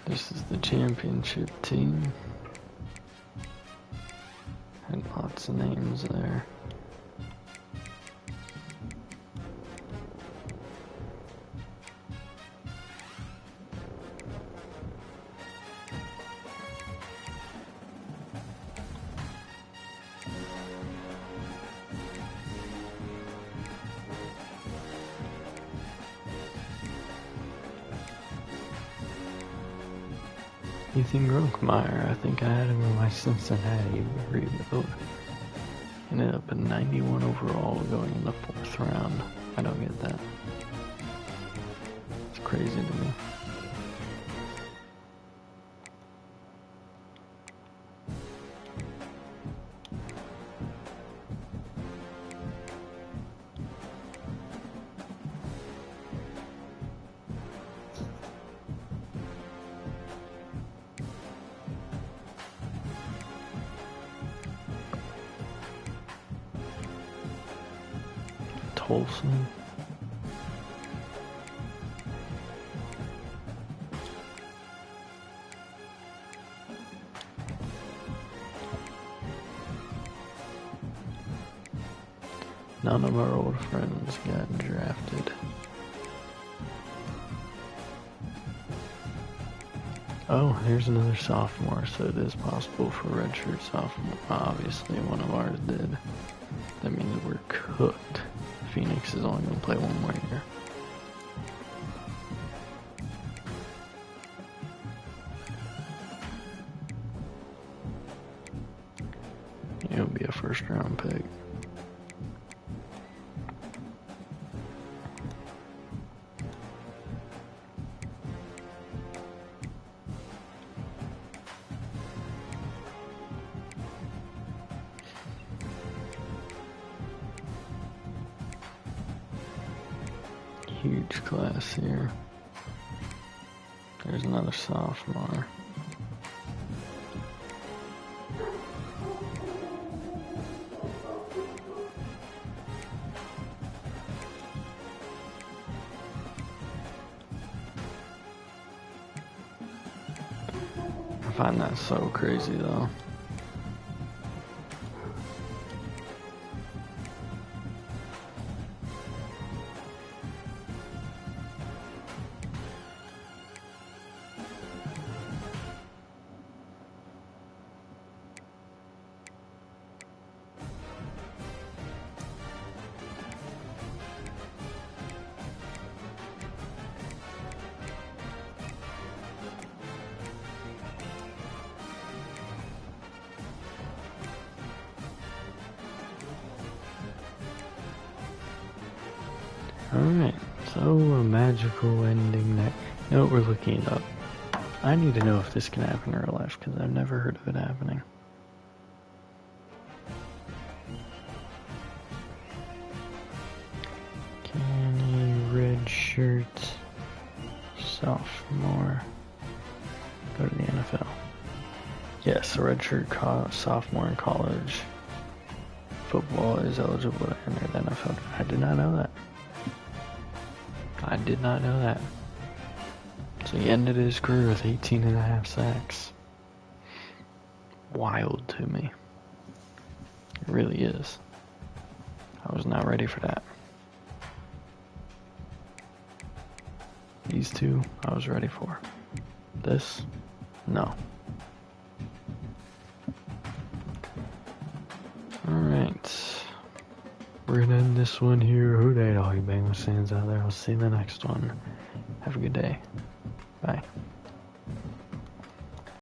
This is the championship team. Had lots of names there. Ethan Gronkmeyer, I think I had him in my Cincinnati rebuild. Ended up at 91 overall going in the 4th round. I don't get that. It's crazy to me. Folsom. None of our old friends got drafted. Oh, here's another sophomore, so it is possible for redshirt sophomore. Obviously, one of ours did. That means we're cooked. Phoenix is only going to play one more year. It'll be a first round pick. Huge class here. There's another sophomore. I find that so crazy though. Alright, so a magical ending that... You know what, we're looking it up. I need to know if this can happen in real life, because I've never heard of it happening. Can a redshirt sophomore go to the NFL? Yes, a redshirt sophomore in college football is eligible to enter the NFL. I did not know that. I did not know that. So he ended his career with 18.5 sacks. Wild to me. It really is. I was not ready for that. These two, I was ready for. This, no. Alright. We're gonna end this one here. Who dey all you Bengals fans out there? I'll see you in the next one. Have a good day. Bye.